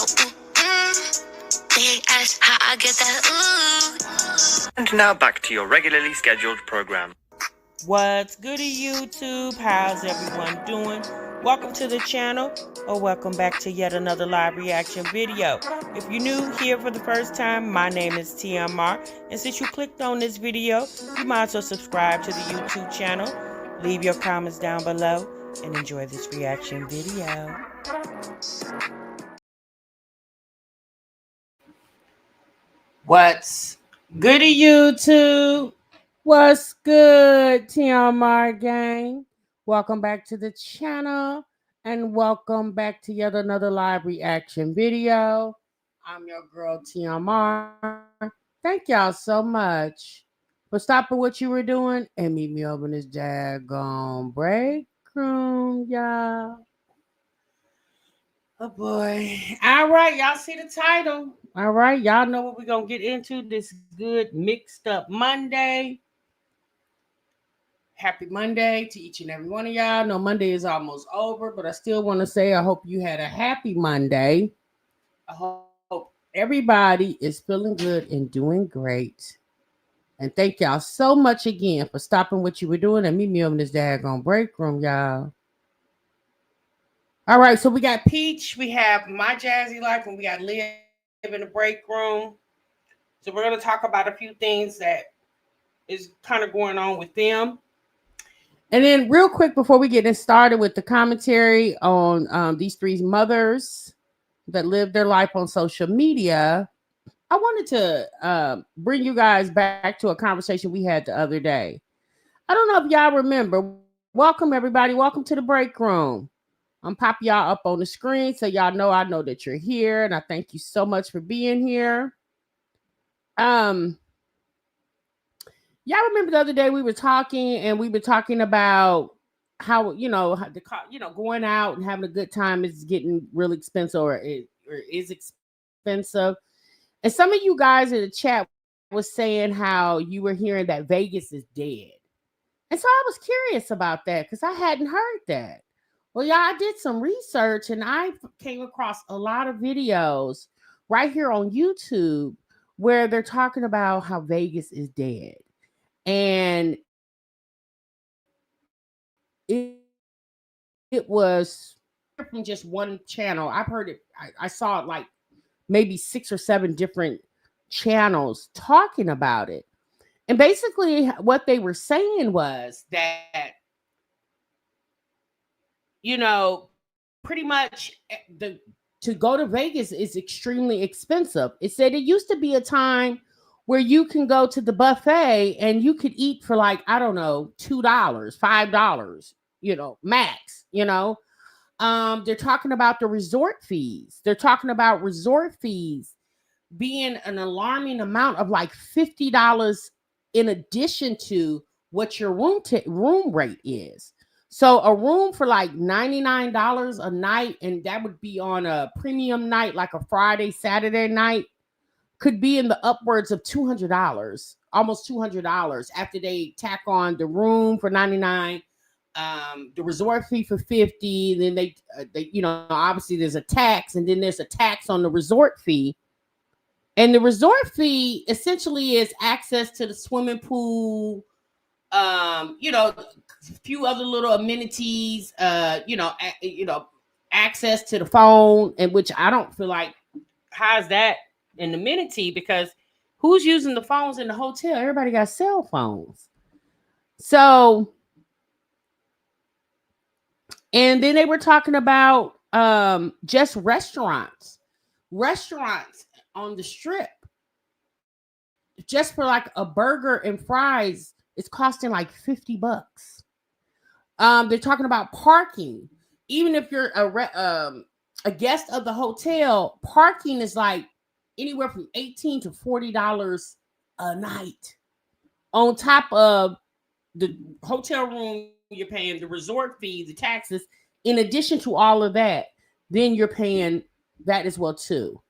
They ask how I get that. And now back to your regularly scheduled program. What's goody, YouTube? How's everyone doing? Welcome to the channel, or welcome back to yet another live reaction video. If you're new here for the first time, my name is TMR, and since you clicked on this video, you might as well subscribe to the YouTube channel, leave your comments down below, and enjoy this reaction video. What's goody, YouTube? What's good, TMR gang? Welcome back to the channel, and welcome back to yet another live reaction video. I'm your girl, TMR. Thank y'all so much for stopping what you were doing and meet me over in this daggone break room, y'all. Oh boy. All right, y'all see the title. All right, y'all know what we're gonna get into this good mixed up Monday. Happy Monday to each and every one of y'all. No, Monday is almost over, but I still want to say I hope you had a happy Monday. I hope everybody is feeling good and doing great. And thank y'all so much again for stopping what you were doing and meet me over in this daggone break room, y'all. All right, so we got Peach, we have My Jazzy Life, and we got Live in the Break Room. So we're going to talk about a few things that is kind of going on with them. And then real quick, before we get started with the commentary on these three mothers that live their life on social media, I wanted to bring you guys back to a conversation we had the other day. I don't know if y'all remember. Welcome, everybody. Welcome to the break room. I'm popping y'all up on the screen so y'all know I know that you're here, and I thank you so much for being here. Y'all remember the other day we were talking about how going out and having a good time is getting really expensive or is expensive. And some of you guys in the chat was saying how you were hearing that Vegas is dead. And so I was curious about that because I hadn't heard that. Well, y'all, I did some research and I came across a lot of videos right here on YouTube where they're talking about how Vegas is dead. And it was from just one channel. I've heard it. I saw it like maybe 6 or 7 different channels talking about it. And basically what they were saying was that, pretty much to go to Vegas is extremely expensive. It said it used to be a time where you can go to the buffet and you could eat for like, I don't know, $2, $5, max, they're talking about the resort fees. They're talking about resort fees being an alarming amount of like $50 in addition to what your room rate is. So a room for like $99 a night, and that would be on a premium night, like a Friday, Saturday night, could be in the upwards of $200, almost $200 after they tack on the room for $99, the resort fee for $50. Then they obviously there's a tax, and then there's a tax on the resort fee. And the resort fee essentially is access to the swimming pool, a few other little amenities, access to the phone, and which I don't feel like how's that an amenity, because who's using the phones in the hotel? Everybody got cell phones. So, and then they were talking about just restaurants on the strip, just for like a burger and fries, it's costing like $50. They're talking about parking. Even if you're a guest of the hotel, parking is like anywhere from $18 to $40 a night. On top of the hotel room, you're paying the resort fee, the taxes. In addition to all of that, then you're paying that as well too.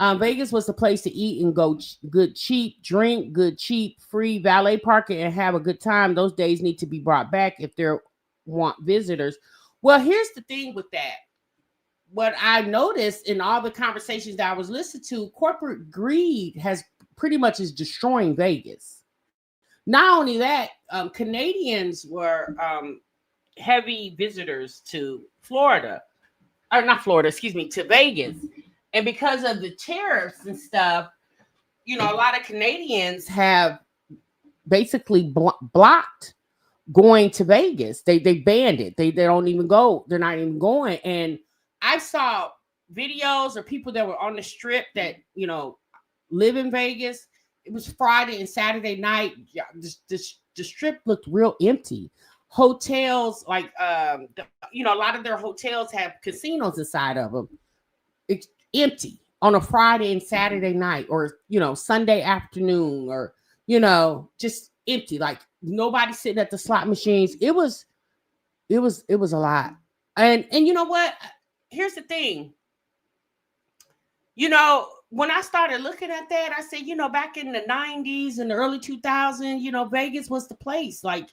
Vegas was the place to eat and go good, cheap, drink good, cheap, free valet parking, and have a good time. Those days need to be brought back if they want visitors. Well, here's the thing with that. what I noticed in all the conversations that I was listening to, corporate greed has pretty much is destroying Vegas. Not only that, Canadians were heavy visitors to Florida, or not Florida, excuse me, to Vegas. And because of the tariffs and stuff, a lot of Canadians have basically blocked going to Vegas. They banned it. They don't even go. They're not even going. And I saw videos of people that were on the strip that live in Vegas. It was Friday and Saturday night. Yeah, the strip looked real empty. Hotels, like a lot of their hotels have casinos inside of them. It's empty on a Friday and Saturday night, or Sunday afternoon, or just empty. Like nobody sitting at the slot machines. It was a lot. And you know what? Here's the thing. When I started looking at that, I said, back in the 90s and the early 2000s, Vegas was the place. Like,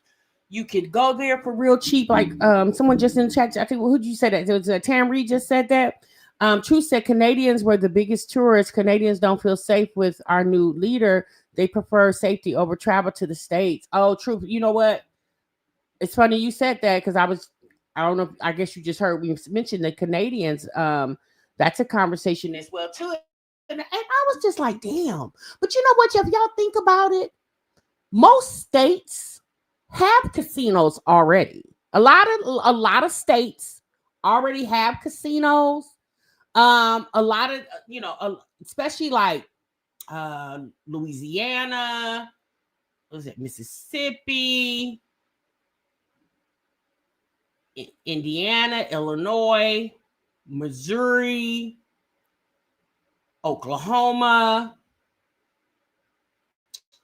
you could go there for real cheap. Like, someone just in the chat, I think, who'd you say that? It was Tam Reed just said that. Truth said Canadians were the biggest tourists. Canadians don't feel safe with our new leader. They prefer safety over travel to the States. Oh, Truth. You know what? It's funny you said that, because I don't know, I guess you just heard we mentioned the Canadians. That's a conversation as well, too. And I was just like, damn. But you know what? If y'all think about it, most states have casinos already. A lot of states already have casinos. A lot of, especially like Louisiana, what was it, Mississippi, Indiana, Illinois, Missouri, Oklahoma,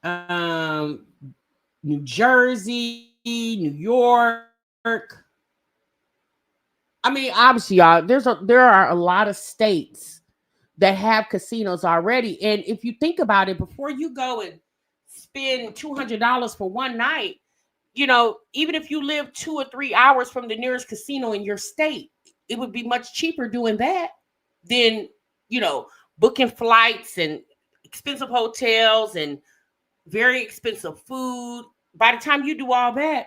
New Jersey, New York. I mean, obviously, y'all, there are a lot of states that have casinos already. And if you think about it, before you go and spend $200 for one night, even if you live 2 or 3 hours from the nearest casino in your state, it would be much cheaper doing that than, booking flights and expensive hotels and very expensive food. By the time you do all that,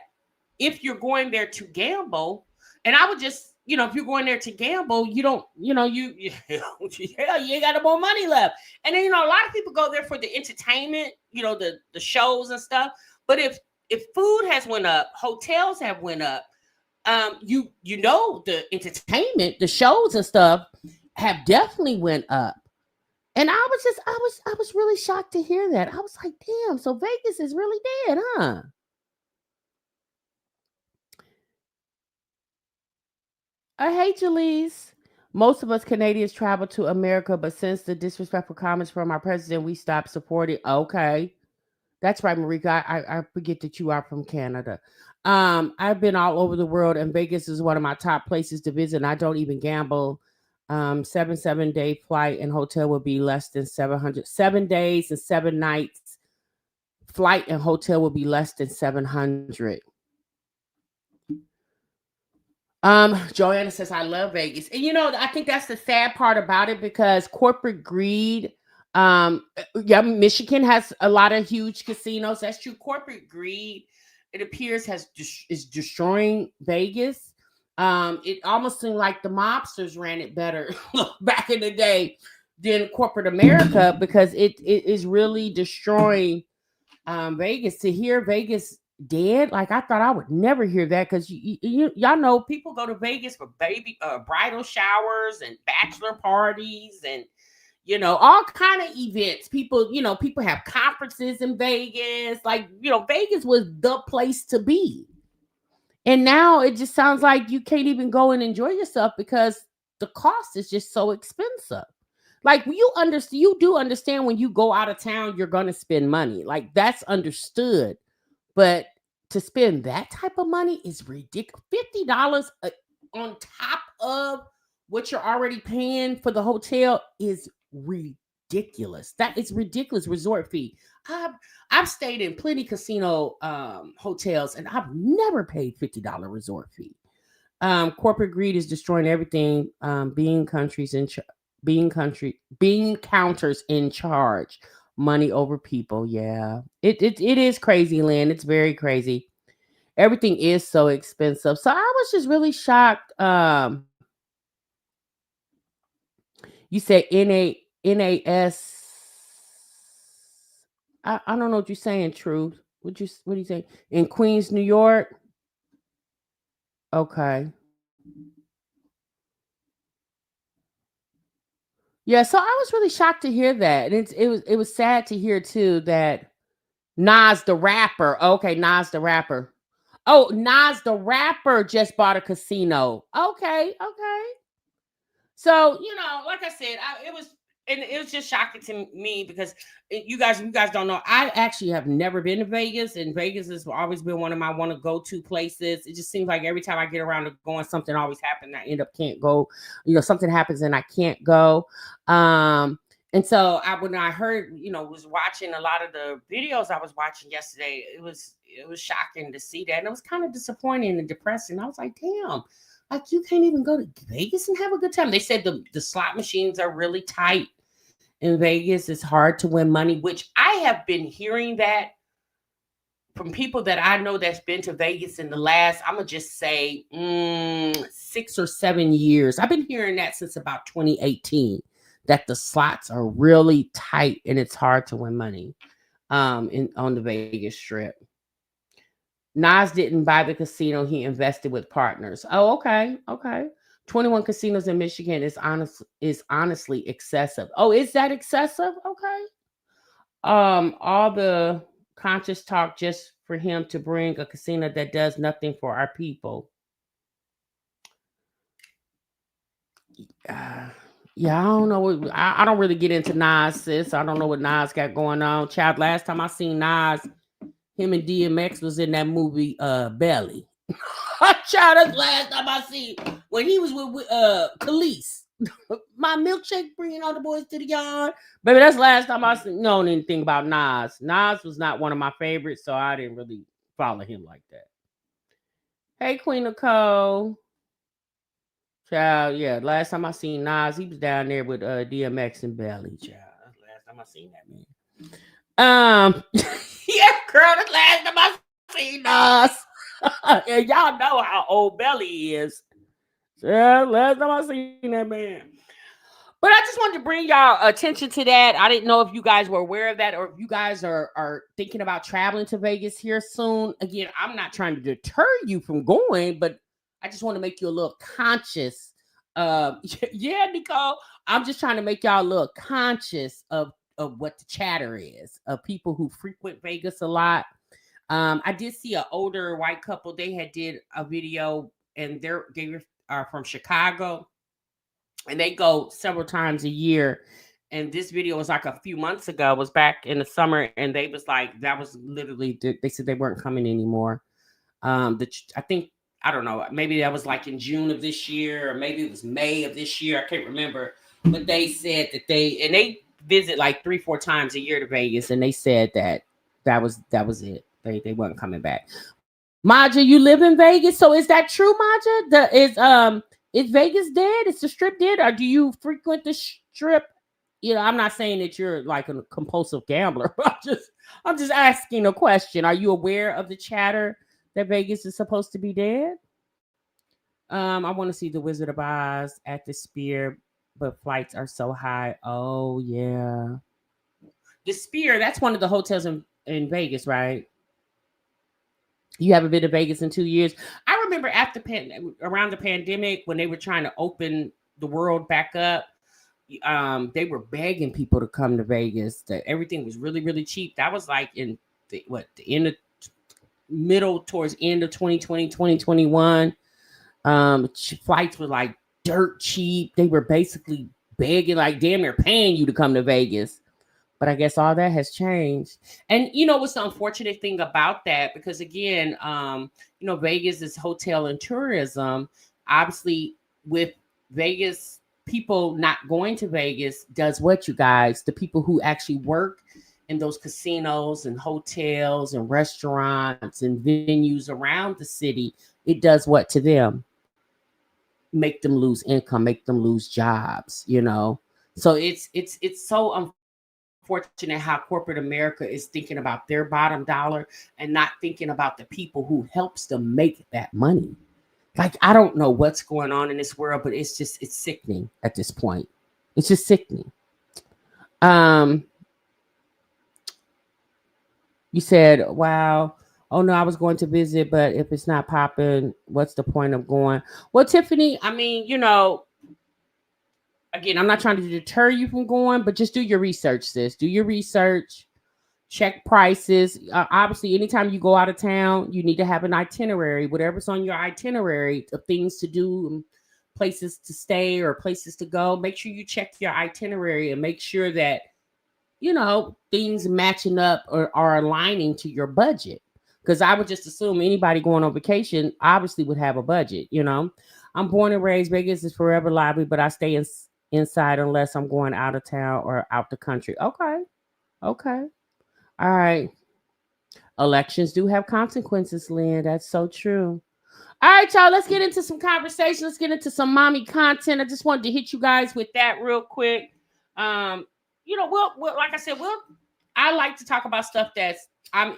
if you're going there to gamble, and I would just, if you're going there to gamble, you don't, you ain't got no more money left. And then, a lot of people go there for the entertainment, the shows and stuff. But if food has went up, hotels have went up, the entertainment, the shows and stuff have definitely went up. And I was really shocked to hear that. I was like, damn, so Vegas is really dead, huh? Hey, Jalise. Most of us Canadians travel to America, but since the disrespectful comments from our president, we stopped supporting. Okay. That's right, Marika. I forget that you are from Canada. I've been all over the world, and Vegas is one of my top places to visit. And I don't even gamble. 7 day flight and hotel will be less than 700. 7 days and 7 nights flight and hotel will be less than 700. Joanna says, I love Vegas. And I think that's the sad part about it, because corporate greed. Michigan has a lot of huge casinos. That's true. Corporate greed, it appears, is destroying Vegas. It almost seemed like the mobsters ran it better back in the day than corporate America, because it is really destroying Vegas. To hear Vegas dead, like, I thought I would never hear that, because y'all know people go to Vegas for bridal showers and bachelor parties and all kind of events. People have conferences in Vegas. Like, Vegas was the place to be. And now it just sounds like you can't even go and enjoy yourself because the cost is just so expensive. Like, you do understand when you go out of town, you're going to spend money. Like, that's understood. But to spend that type of money is ridiculous. $50 on top of what you're already paying for the hotel is ridiculous. That is ridiculous. Resort fee. I've stayed in plenty casino hotels, and I've never paid $50 resort fee. Corporate greed is destroying everything. Being countries in being counters in charge, money over people. Yeah, it is crazy, Lynn. It's very crazy. Everything is so expensive. So I was just really shocked. You said NAS. I don't know what you're saying. Truth. What do you say in Queens, New York? Okay. Yeah, so I was really shocked to hear that. And it was sad to hear too that Nas the rapper. Okay, Nas the rapper. Oh, Nas the rapper just bought a casino. Okay, okay. So like I said, it was just shocking to me because you guys don't know. I actually have never been to Vegas, and Vegas has always been one of my want to go to places. It just seems like every time I get around to going, something always happens. I end up can't go. Something happens and I can't go. And so when I heard, was watching a lot of the videos I was watching yesterday, it was shocking to see that, and it was kind of disappointing and depressing. I was like, damn. Like, you can't even go to Vegas and have a good time. They said the slot machines are really tight in Vegas. It's hard to win money, which I have been hearing that from people that I know that's been to Vegas in the last, I'm going to just say 6 or 7 years. I've been hearing that since about 2018, that the slots are really tight and it's hard to win money on the Vegas Strip. Nas didn't buy the casino, he invested with partners. Oh, okay. Okay. 21 casinos in Michigan is honestly excessive. Oh, is that excessive? Okay. All the conscious talk just for him to bring a casino that does nothing for our people. Yeah, I don't know. I don't really get into Nas, sis. I don't know what Nas got going on. Child, last time I seen Nas, him and DMX was in that movie Belly. Child, that's last time I seen when he was with Khalees. My milkshake bringing all the boys to the yard. Baby, that's last time I known anything about Nas. Nas was not one of my favorites, so I didn't really follow him like that. Hey, Queen Nicole. Child, yeah, last time I seen Nas, he was down there with DMX and Belly. Child, that's last time I seen that man. Yeah, girl, that's last time I seen Nas. And y'all know how old Belly is. Yeah, last time I seen that man. But I just wanted to bring y'all attention to that. I didn't know if you guys were aware of that or if you guys are thinking about traveling to Vegas here soon. Again, I'm not trying to deter you from going, but I just want to make you a little conscious. Yeah, Nicole, I'm just trying to make y'all a little conscious of what the chatter is of people who frequent Vegas a lot. I did see an older white couple. They did a video, and they are from Chicago, and they go several times a year. And this video was like a few months ago. It was back in the summer, and they was like, that was literally. They said they weren't coming anymore. I think, I don't know. Maybe that was like in June of this year, or maybe it was May of this year. I can't remember. But they said that they visit like 3-4 times a year to Vegas, and they said that was it. They weren't coming back. Maja, you live in Vegas, so is that true, Maja? Is Vegas dead? Is the Strip dead, or do you frequent the Strip? I'm not saying that you're like a compulsive gambler. I'm just asking a question. Are you aware of the chatter that Vegas is supposed to be dead? I want to see the Wizard of Oz at the Sphere, but flights are so high. Oh yeah, the Sphere. That's one of the hotels in Vegas, right? You haven't been to Vegas in 2 years. I remember around the pandemic when they were trying to open the world back up. They were begging people to come to Vegas. That everything was really, really cheap. That was like in the end of towards end of 2020, 2021. Flights were like dirt cheap. They were basically begging, like damn near paying you to come to Vegas. But I guess all that has changed. And what's the unfortunate thing about that? Because again, Vegas is hotel and tourism. Obviously, with Vegas, people not going to Vegas does what, you guys? The people who actually work in those casinos and hotels and restaurants and venues around the city, it does what to them? make them lose income, make them lose jobs, you know. So it's so unfortunate how corporate America is thinking about their bottom dollar and not thinking about the people who helps them make that money. Like, I don't know what's going on in this world, but it's sickening at this point. It's just sickening. Um, you said, wow, oh no, I was going to visit, but if it's not popping, what's the point of going? Well, Tiffany, I mean, you know, again, I'm not trying to deter you from going, but just do your research, sis. Do your research, check prices. Obviously, anytime you go out of town, you need to have an itinerary, whatever's on your itinerary of things to do, places to stay, or places to go. Make sure you check your itinerary and make sure that, you know, things matching up or are aligning to your budget. Because I would just assume anybody going on vacation obviously would have a budget, you know. I'm born and raised. Vegas is forever lively, but I stay inside unless I'm going out of town or out the country. Okay. Okay. All right. Elections do have consequences, Lynn. That's so true. All right, y'all. Let's get into some conversation. Let's get into some mommy content. I just wanted to hit you guys with that real quick. You know, we'll like I said, I like to talk about stuff that's I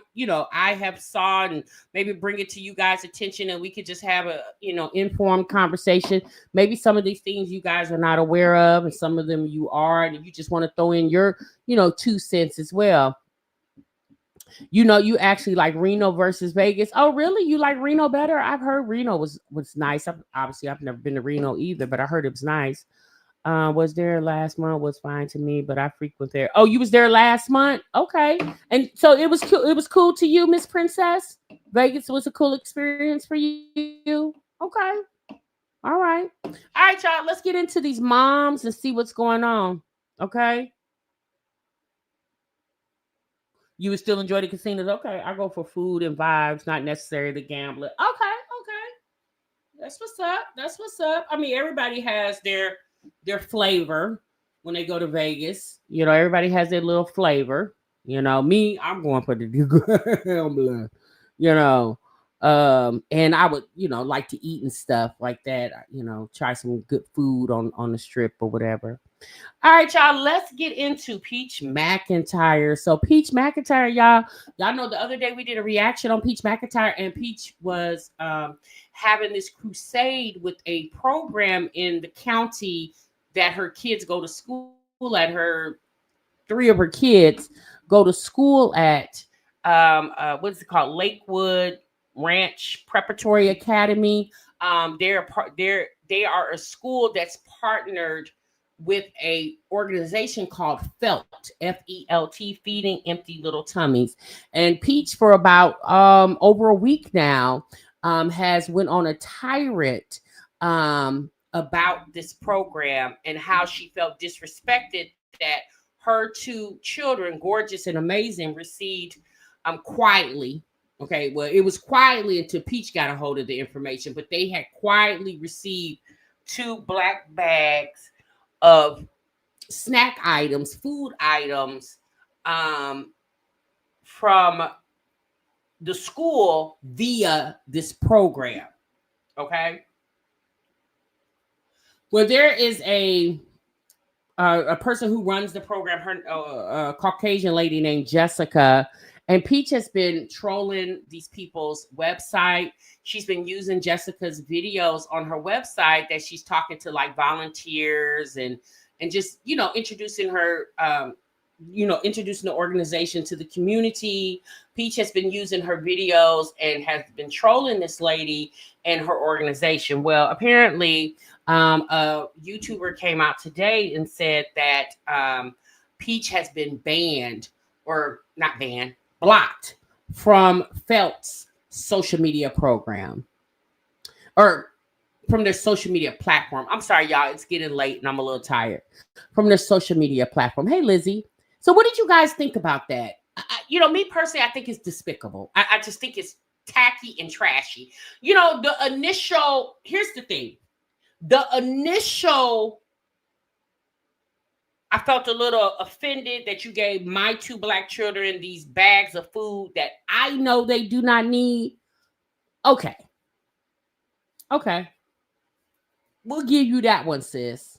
have saw and maybe bring it to you guys' attention, and we could just have a informed conversation. Maybe some of these things you guys are not aware of, and some of them you are, and you just want to throw in your 2 cents as well. You know, you actually like Reno versus Vegas. Oh, really? You like Reno better? I've heard Reno was nice. I've never been to Reno either, but I heard it was nice. Was there last month? Was fine to me, but I frequent there. Oh, you was there last month? Okay, and so it was cool. It was cool to you, Miss Princess. Vegas was a cool experience for you. Okay, all right, y'all. Let's get into these moms and see what's going on. Okay. You would still enjoy the casinos? Okay, I go for food and vibes, not necessarily the gambling. Okay. That's what's up. That's what's up. I mean, everybody has their flavor when they go to Vegas. You know, everybody has their little flavor. You know, me, I'm going for the gambling. You know, and I would, like to eat and stuff like that. Try some good food on the strip or whatever. All right, y'all, let's get into Peach McIntyre. So Peach McIntyre, y'all know the other day we did a reaction on Peach McIntyre, and Peach was having this crusade with a program in the county that her kids go to school at. Three of her kids go to school at what's it called? Lakewood Ranch Preparatory Academy. They are a school that's partnered with a organization called F.E.L.T, F-E.L.T, Feeding Empty Little Tummies. And Peach, for about over a week now, has went on a tirade about this program and how she felt disrespected that her 2 children, gorgeous and amazing, received quietly. Okay, well, it was quietly until Peach got a hold of the information, but they had quietly received 2 black bags of snack items, food items, from the school via this program. Okay. Well, there is a person who runs the program, her a Caucasian lady named Jessica, and Peach has been trolling these people's website. She's been using Jessica's videos on her website that she's talking to like volunteers and just introducing her introducing the organization to the community. Peach has been using her videos and has been trolling this lady and her organization. Well, apparently a YouTuber came out today and said that Peach has been blocked from F.E.L.T's social media program, or from their social media platform. I'm sorry, y'all. It's getting late and I'm a little tired. From their social media platform. Hey, Lizzie. So what did you guys think about that? Me personally, I think it's despicable. I just think it's tacky and trashy. Here's the thing. I felt a little offended that you gave my 2 black children these bags of food that I know they do not need. Okay. We'll give you that one, sis.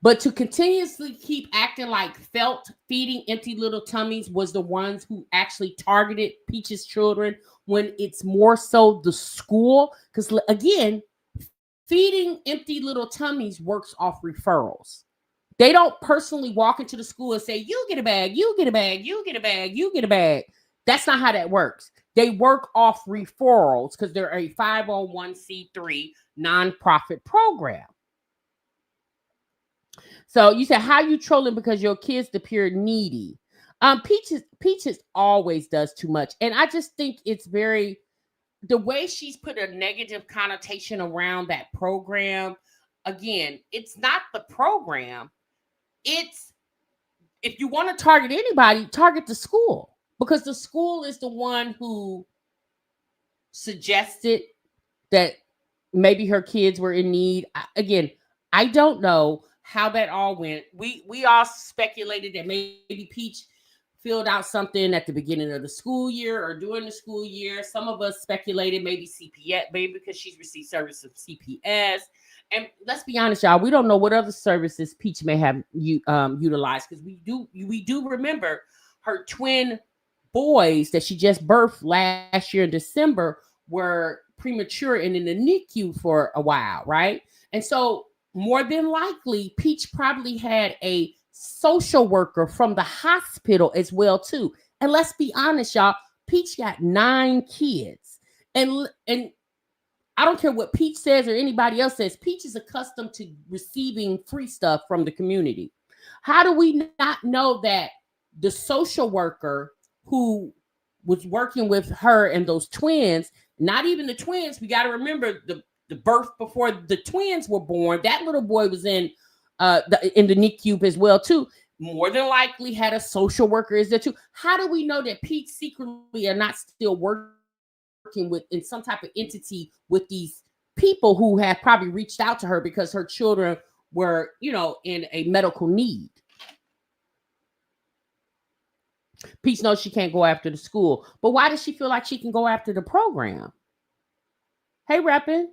But to continuously keep acting like F.E.L.T feeding empty little tummies was the ones who actually targeted Peach's children, when it's more so the school. Because again, feeding empty little tummies works off referrals. They don't personally walk into the school and say, you get a bag, you get a bag, you get a bag, you get a bag. That's not how that works. They work off referrals because they're a 501c3 nonprofit program. So you said, how you trolling because your kids appear needy? Peaches always does too much. And I just think it's very, the way she's put a negative connotation around that program. Again, it's not the program. It's, if you want to target anybody, target the school, because the school is the one who suggested that maybe her kids were in need. Again, I don't know how that all went. We all speculated that maybe Peach filled out something at the beginning of the school year or during the school year. Some of us speculated maybe CPS, maybe because she's received service of CPS. And let's be honest, y'all, we don't know what other services Peach may have utilized, because we do remember her twin boys that she just birthed last year in December were premature and in the NICU for a while, right? And so more than likely, Peach probably had a social worker from the hospital as well too. And let's be honest, y'all, Peach got 9 kids. And I don't care what Peach says or anybody else says, Peach is accustomed to receiving free stuff from the community. How do we not know that the social worker who was working with her and those twins, not even the twins, we got to remember the birth before the twins were born, that little boy was in the NICU as well too, more than likely had a social worker is there too. How do we know that Peach secretly are not still working with in some type of entity with these people who have probably reached out to her because her children were, in a medical need? Peach knows she can't go after the school, but why does she feel like she can go after the program? Hey, Reppin'.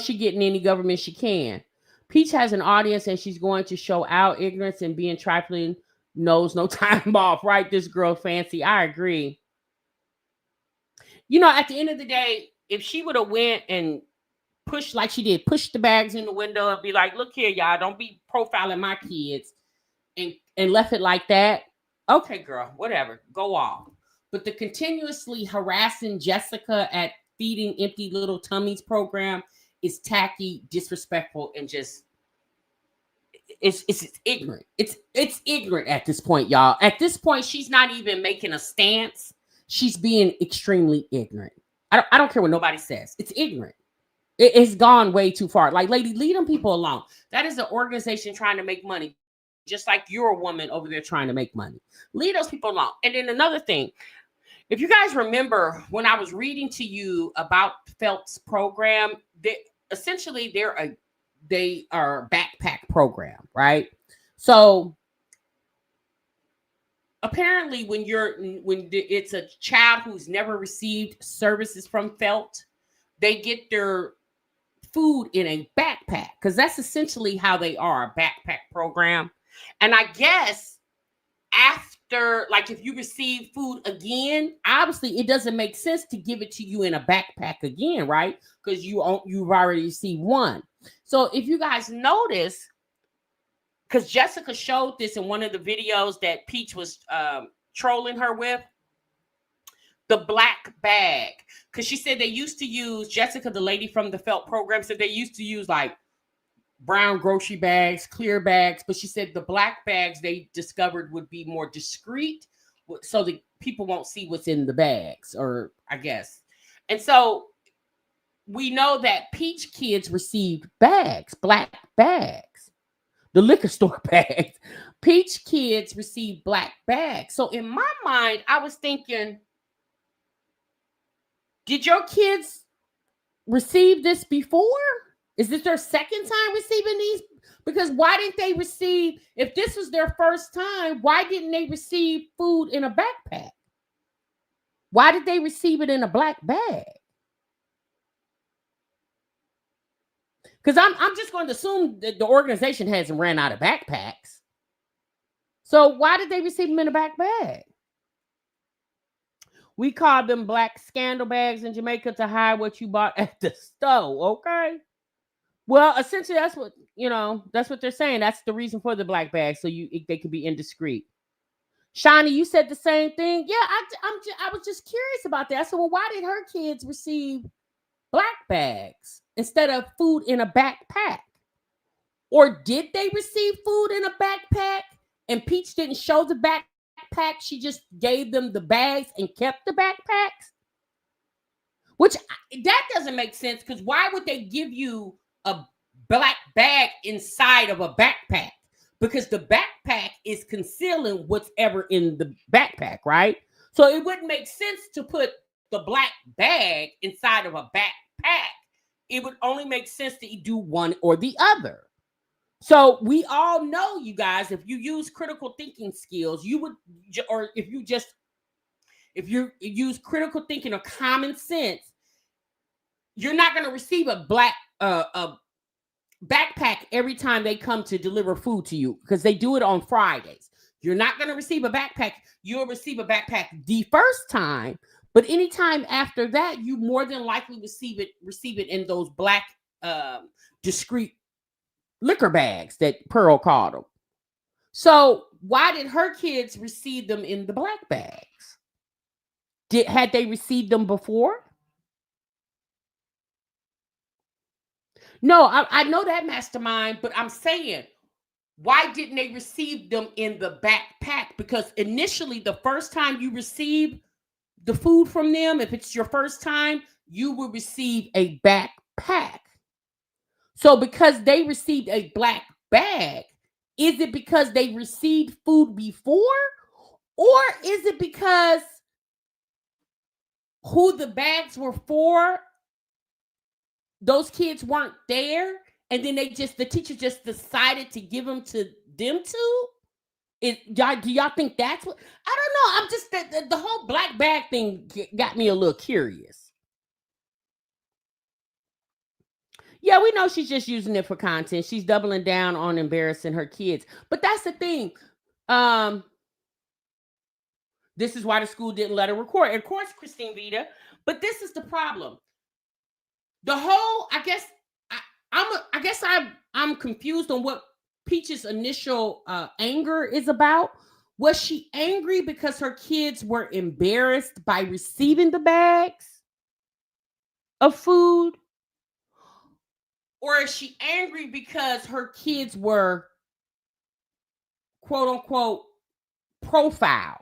She getting any government she can. Peach has an audience and she's going to show out. Ignorance and being trifling knows no time off, right? This girl fancy. I agree. At the end of the day, if she would have went and pushed like she did, push the bags in the window and be like, look here, y'all, don't be profiling my kids, and left it like that, okay, girl, whatever, go off. But the continuously harassing Jessica at feeding empty little tummies program is tacky, disrespectful, and just it's ignorant. It's ignorant at this point, y'all. At this point, she's not even making a stance. She's being extremely ignorant. I don't care what nobody says. It's ignorant. It's gone way too far. Like, lady, leave them people alone. That is an organization trying to make money, just like you're a woman over there trying to make money. Leave those people alone. And then another thing, if you guys remember when I was reading to you about F.E.L.T's program, they are a backpack program, right? So apparently when it's a child who's never received services from F.E.L.T, they get their food in a backpack, because that's essentially how they are, a backpack program. And I guess after, like, if you receive food again, obviously it doesn't make sense to give it to you in a backpack again, right? Because you've already received one. So if you guys notice, because Jessica showed this in one of the videos that Peach was trolling her with, the black bag, because she said they used to use, Jessica, the lady from the F.E.L.T program, said they used to use like brown grocery bags, clear bags, but she said the black bags they discovered would be more discreet, so that people won't see what's in the bags, or I guess. And so we know that Peach kids received bags, black bags, the liquor store bags. Peach kids received black bags. So in my mind, I was thinking, did your kids receive this before? Is this their second time receiving these? Because why didn't they receive, if this was their first time, why didn't they receive food in a backpack? Why did they receive it in a black bag? Because I'm just going to assume that the organization hasn't ran out of backpacks. So why did they receive them in a back bag? We call them black scandal bags in Jamaica to hide what you bought at the store. Okay. Well, essentially, that's what that's what they're saying. That's the reason for the black bag, so they could be indiscreet. Shawnee, you said the same thing. Yeah, I was just curious about that. I said, well, why did her kids receive black bags instead of food in a backpack? Or did they receive food in a backpack and Peach didn't show the backpack? She just gave them the bags and kept the backpacks? Which that doesn't make sense, because why would they give you a black bag inside of a backpack? Because the backpack is concealing whatever in the backpack, right? So it wouldn't make sense to put the black bag inside of a backpack. It would only make sense to do one or the other. So we all know, you guys, if you use critical thinking skills, you would, or if you use critical thinking or common sense, you're not going to receive a black backpack every time they come to deliver food to you, because they do it on Fridays. You're not going to receive a backpack. You'll receive a backpack the first time, but anytime after that, you more than likely receive it in those black discreet liquor bags that Pearl called them. So why did her kids receive them in the black bags? Had they received them before? No, I know that, Mastermind, but I'm saying, why didn't they receive them in the backpack? Because initially, the first time you receive the food from them, if it's your first time, you will receive a backpack. So because they received a black bag, is it because they received food before? Or is it because who the bags were for, those kids weren't there, and then the teacher just decided to give them to them too? Do y'all think that's what? I don't know. I'm just the whole black bag thing got me a little curious. Yeah, we know she's just using it for content. She's doubling down on embarrassing her kids. But that's the thing. This is why the school didn't let her record. And of course, Christine Vita. But this is the problem. The whole, I'm confused on what Peach's initial anger is about. Was she angry because her kids were embarrassed by receiving the bags of food? Or is she angry because her kids were, quote unquote, profiled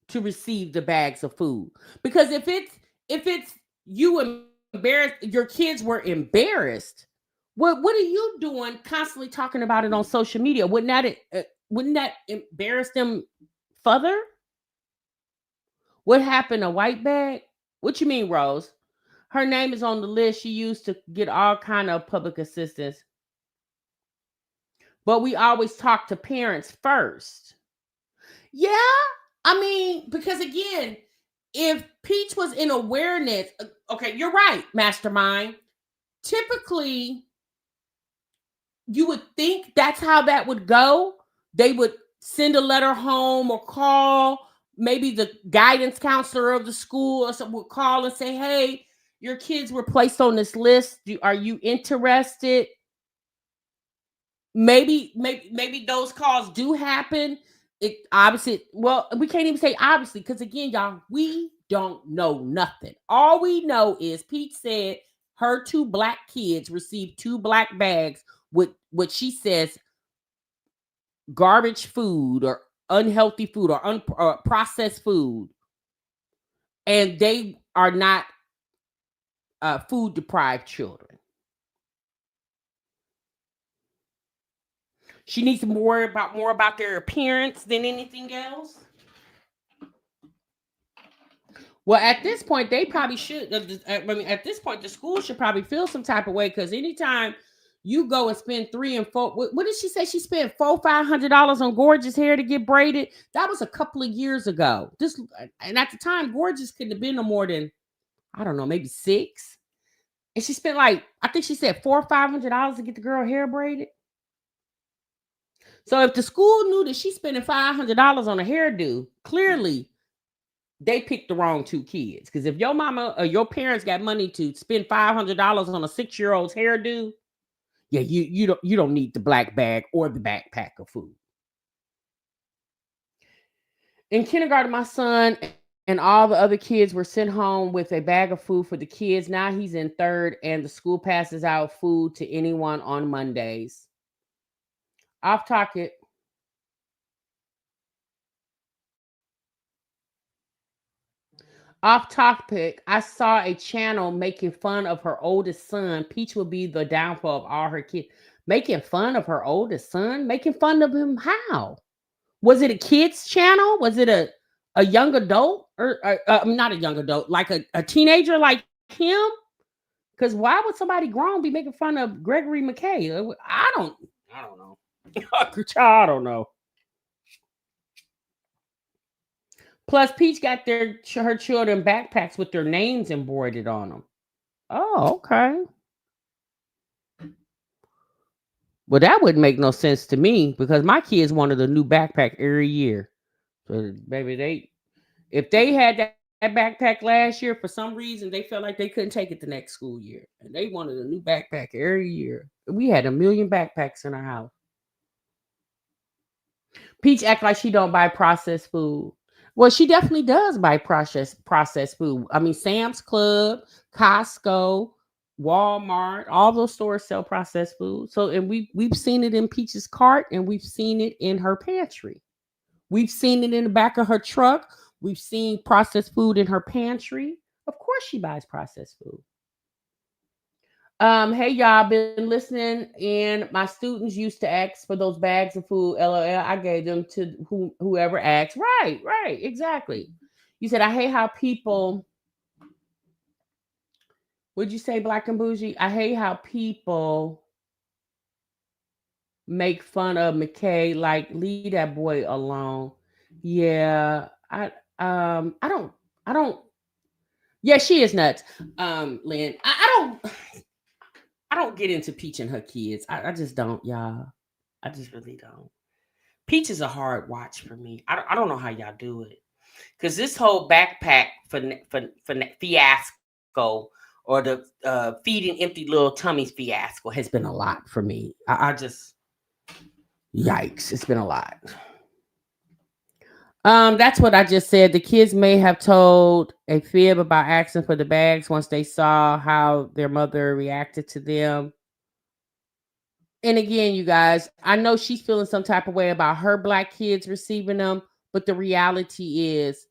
to receive the bags of food? Because if it's you embarrassed, your kids were embarrassed, what are you doing constantly talking about it on social media? Wouldn't that embarrass them further? What happened? A white bag? What you mean, Rose? Her name is on the list she used to get all kind of public assistance. But we always talk to parents first. Yeah, I mean, because again, if Peach was in awareness, okay, you're right, Mastermind. Typically, you would think that's how that would go. They would send a letter home or call. Maybe the guidance counselor of the school or something would call and say, hey, your kids were placed on this list. Are you interested? Maybe those calls do happen. It obviously, well, we can't even say obviously, because again, y'all, we don't know nothing. All we know is Pete said her 2 black kids received 2 black bags with what she says garbage food or unhealthy food or processed food, and they are not food deprived children. She needs to worry more about their appearance than anything else. Well, at this point, they probably should. At this point, the school should probably feel some type of way, because anytime you go and spend $300 and $400, what did she say? She spent $400-500 on Gorgeous hair to get braided. That was a couple of years ago. And at the time, Gorgeous couldn't have been no more than, I don't know, maybe 6. And she spent like, I think she said $400 or $500 to get the girl hair braided. So if the school knew that she's spending $500 on a hairdo, clearly they picked the wrong two kids. Because if your mama or your parents got money to spend $500 on a 6-year-old's hairdo, yeah, you don't need the black bag or the backpack of food. In kindergarten, my son and all the other kids were sent home with a bag of food for the kids. Now he's in third, and the school passes out food to anyone on Mondays. Off topic. Off topic, I saw a channel making fun of her oldest son. Peach will be the downfall of all her kids. Making fun of her oldest son? Making fun of him how? Was it a kids channel? Was it a young adult? Or not a young adult, like a teenager like him? Because why would somebody grown be making fun of Gregory McKay? I don't know. I don't know. Plus, Peach got her children backpacks with their names embroidered on them. Oh, okay. Well, that wouldn't make no sense to me because my kids wanted a new backpack every year. So, baby, if they had that backpack last year, for some reason, they felt like they couldn't take it the next school year. And they wanted a new backpack every year. We had 1 million backpacks in our house. Peach act like she don't buy processed food. Well, she definitely does buy processed food. I mean, Sam's Club, Costco, Walmart, all those stores sell processed food. So, and we've seen it in Peach's cart, and we've seen it in her pantry. We've seen it in the back of her truck. We've seen processed food in her pantry. Of course, she buys processed food. Hey y'all, been listening, and my students used to ask for those bags of food. LOL, I gave them to whoever asked. Right, exactly. You said I hate how people. Would you say Black and Bougie? I hate how people make fun of McKay. Like, leave that boy alone. Yeah, I don't. Yeah, she is nuts. Lynn, I don't get into Peach and her kids. I just don't, y'all. I just really don't. Peach is a hard watch for me. I don't know how y'all do it. Because this whole backpack for fiasco or the feeding empty little tummies fiasco has been a lot for me. I just, yikes, it's been a lot. That's what I just said. The kids may have told a fib about asking for the bags once they saw how their mother reacted to them. And again, you guys, I know she's feeling some type of way about her Black kids receiving them, but the reality is,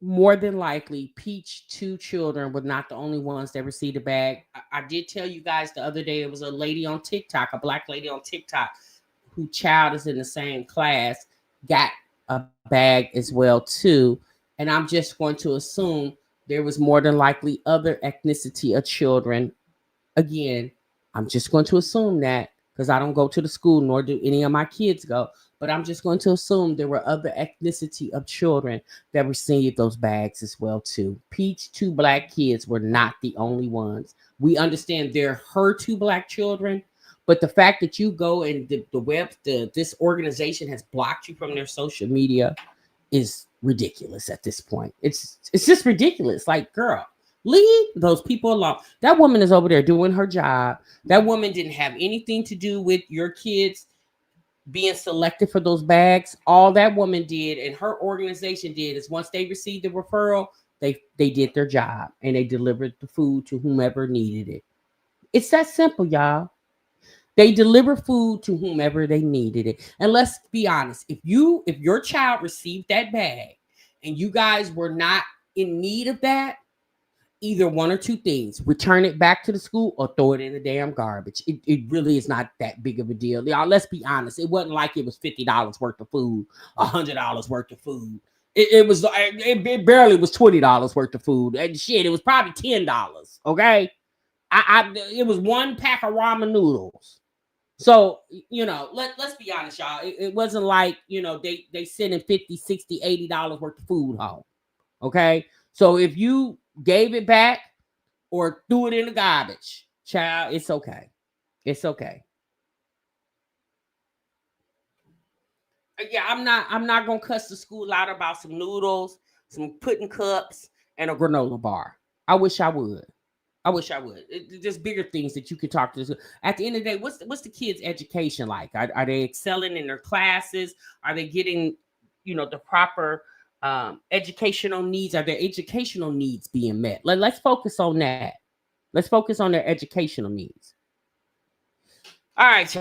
more than likely, Peach 2 children were not the only ones that received a bag. I did tell you guys the other day, it was a lady on TikTok, a Black lady on TikTok, whose child is in the same class, got a bag as well too. And I'm just going to assume there was more than likely other ethnicity of children. Again, I'm just going to assume that because I don't go to the school, nor do any of my kids go. But I'm just going to assume there were other ethnicity of children that received those bags as well too. Peach 2 Black kids were not the only ones. We understand they're her 2 Black children, but the fact that you go and this organization has blocked you from their social media is ridiculous at this point. It's just ridiculous. Like, girl, leave those people alone. That woman is over there doing her job. That woman didn't have anything to do with your kids being selected for those bags. All that woman did and her organization did is once they received the referral, they did their job and they delivered the food to whomever needed it. It's that simple, y'all. They deliver food to whomever they needed it. And let's be honest, if your child received that bag and you guys were not in need of that, either one or two things: return it back to the school or throw it in the damn garbage. It really is not that big of a deal. Y'all, let's be honest. It wasn't like it was $50 worth of food, $100 worth of food. It barely was $20 worth of food. And shit, it was probably $10. Okay. It was one pack of ramen noodles. So, let's be honest, y'all. It wasn't like, they sending $50, $60, $80 worth of food home. Okay. So if you gave it back, or threw it in the garbage. Child, it's okay. It's okay. Yeah, I'm not gonna cuss the school out about some noodles, some pudding cups, and a granola bar. I wish I would. Just bigger things that you could talk to. At the end of the day, what's the kids' education like? Are they excelling in their classes? Are they getting, the proper educational needs? Are their educational needs being met? Let's focus on that. Let's focus on their educational needs. All right,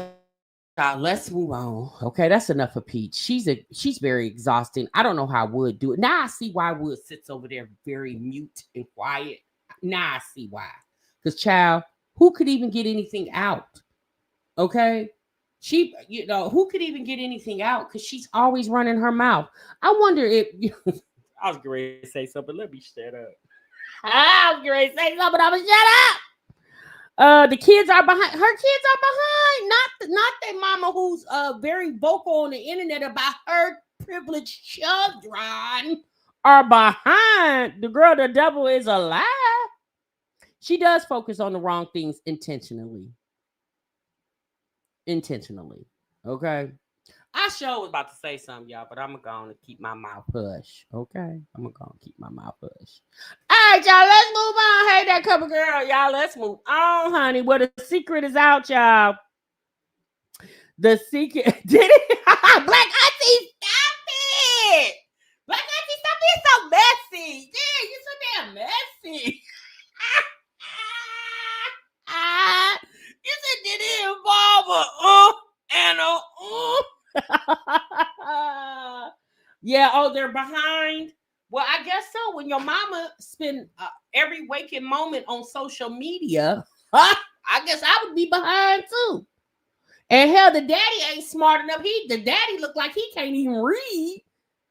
let's move on. Okay, that's enough of Peach. She's very exhausting. I don't know how Wood do it. Now I see why Wood sits over there very mute and quiet. Now I see why. Because child, who could even get anything out? Okay. She, who could even get anything out? Because she's always running her mouth. I wonder if I was going to say something. Let me shut up. I was going to say something. I'm gonna shut up. The kids are behind. Her kids are behind. Not that mama who's very vocal on the internet about her privileged children are behind. The girl, the devil is alive. She does focus on the wrong things intentionally. Okay. I sure was about to say something, y'all, but I'm going to keep my mouth hush. Okay. I'm going to keep my mouth hush. All right, y'all, let's move on. Hey, that cover girl, y'all, let's move on, honey. Well, the secret is out, y'all. The secret. Did it? Black Auntie, stop it. Black Auntie, stop being so messy. Yeah, you're so damn messy. You said did it involve a and a Yeah, oh, they're behind. Well, I guess so. When your mama spend every waking moment on social media, I guess I would be behind too. And hell, the daddy ain't smart enough. The daddy look like he can't even read.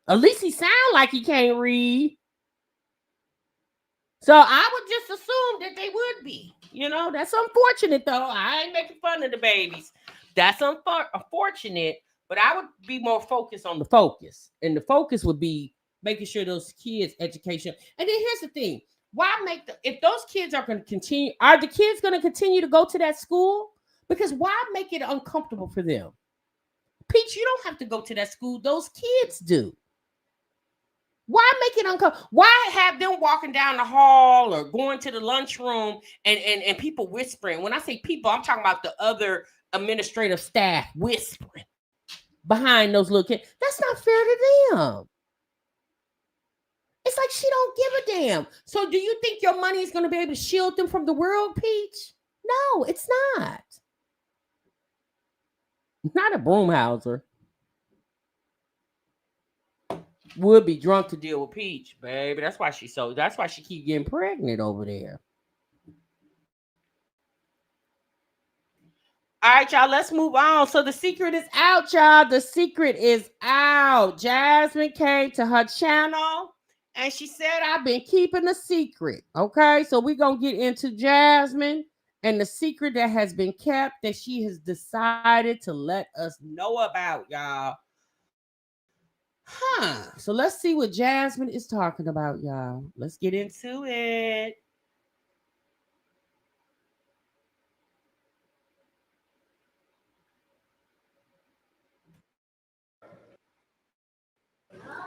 At least he sound like he can't read. So I would just assume that they would be. That's unfortunate though. I ain't making fun of the babies. That's unfortunate, but I would be more focused on the focus. And the focus would be making sure those kids' education. And then here's the thing. If those kids are going to continue, are the kids going to continue to go to that school? Because why make it uncomfortable for them? Peach, you don't have to go to that school. Those kids do. Why make it uncomfortable? Why have them walking down the hall or going to the lunchroom and people whispering? When I say people, I'm talking about the other administrative staff whispering behind those little kids. That's not fair to them. It's like she don't give a damn. So do you think your money is going to be able to shield them from the world, Peach? No, it's not. Not a broomhouser. Would be drunk to deal with Peach, baby. That's why she keep getting pregnant over there. All right, y'all, let's move on. So the secret is out, y'all. The secret is out. Jasmine came to her channel and she said, I've been keeping a secret. Okay, so we're going to get into Jasmine and the secret that has been kept that she has decided to let us know about, y'all. So let's see what Jasmine is talking about, y'all. Let's get into it.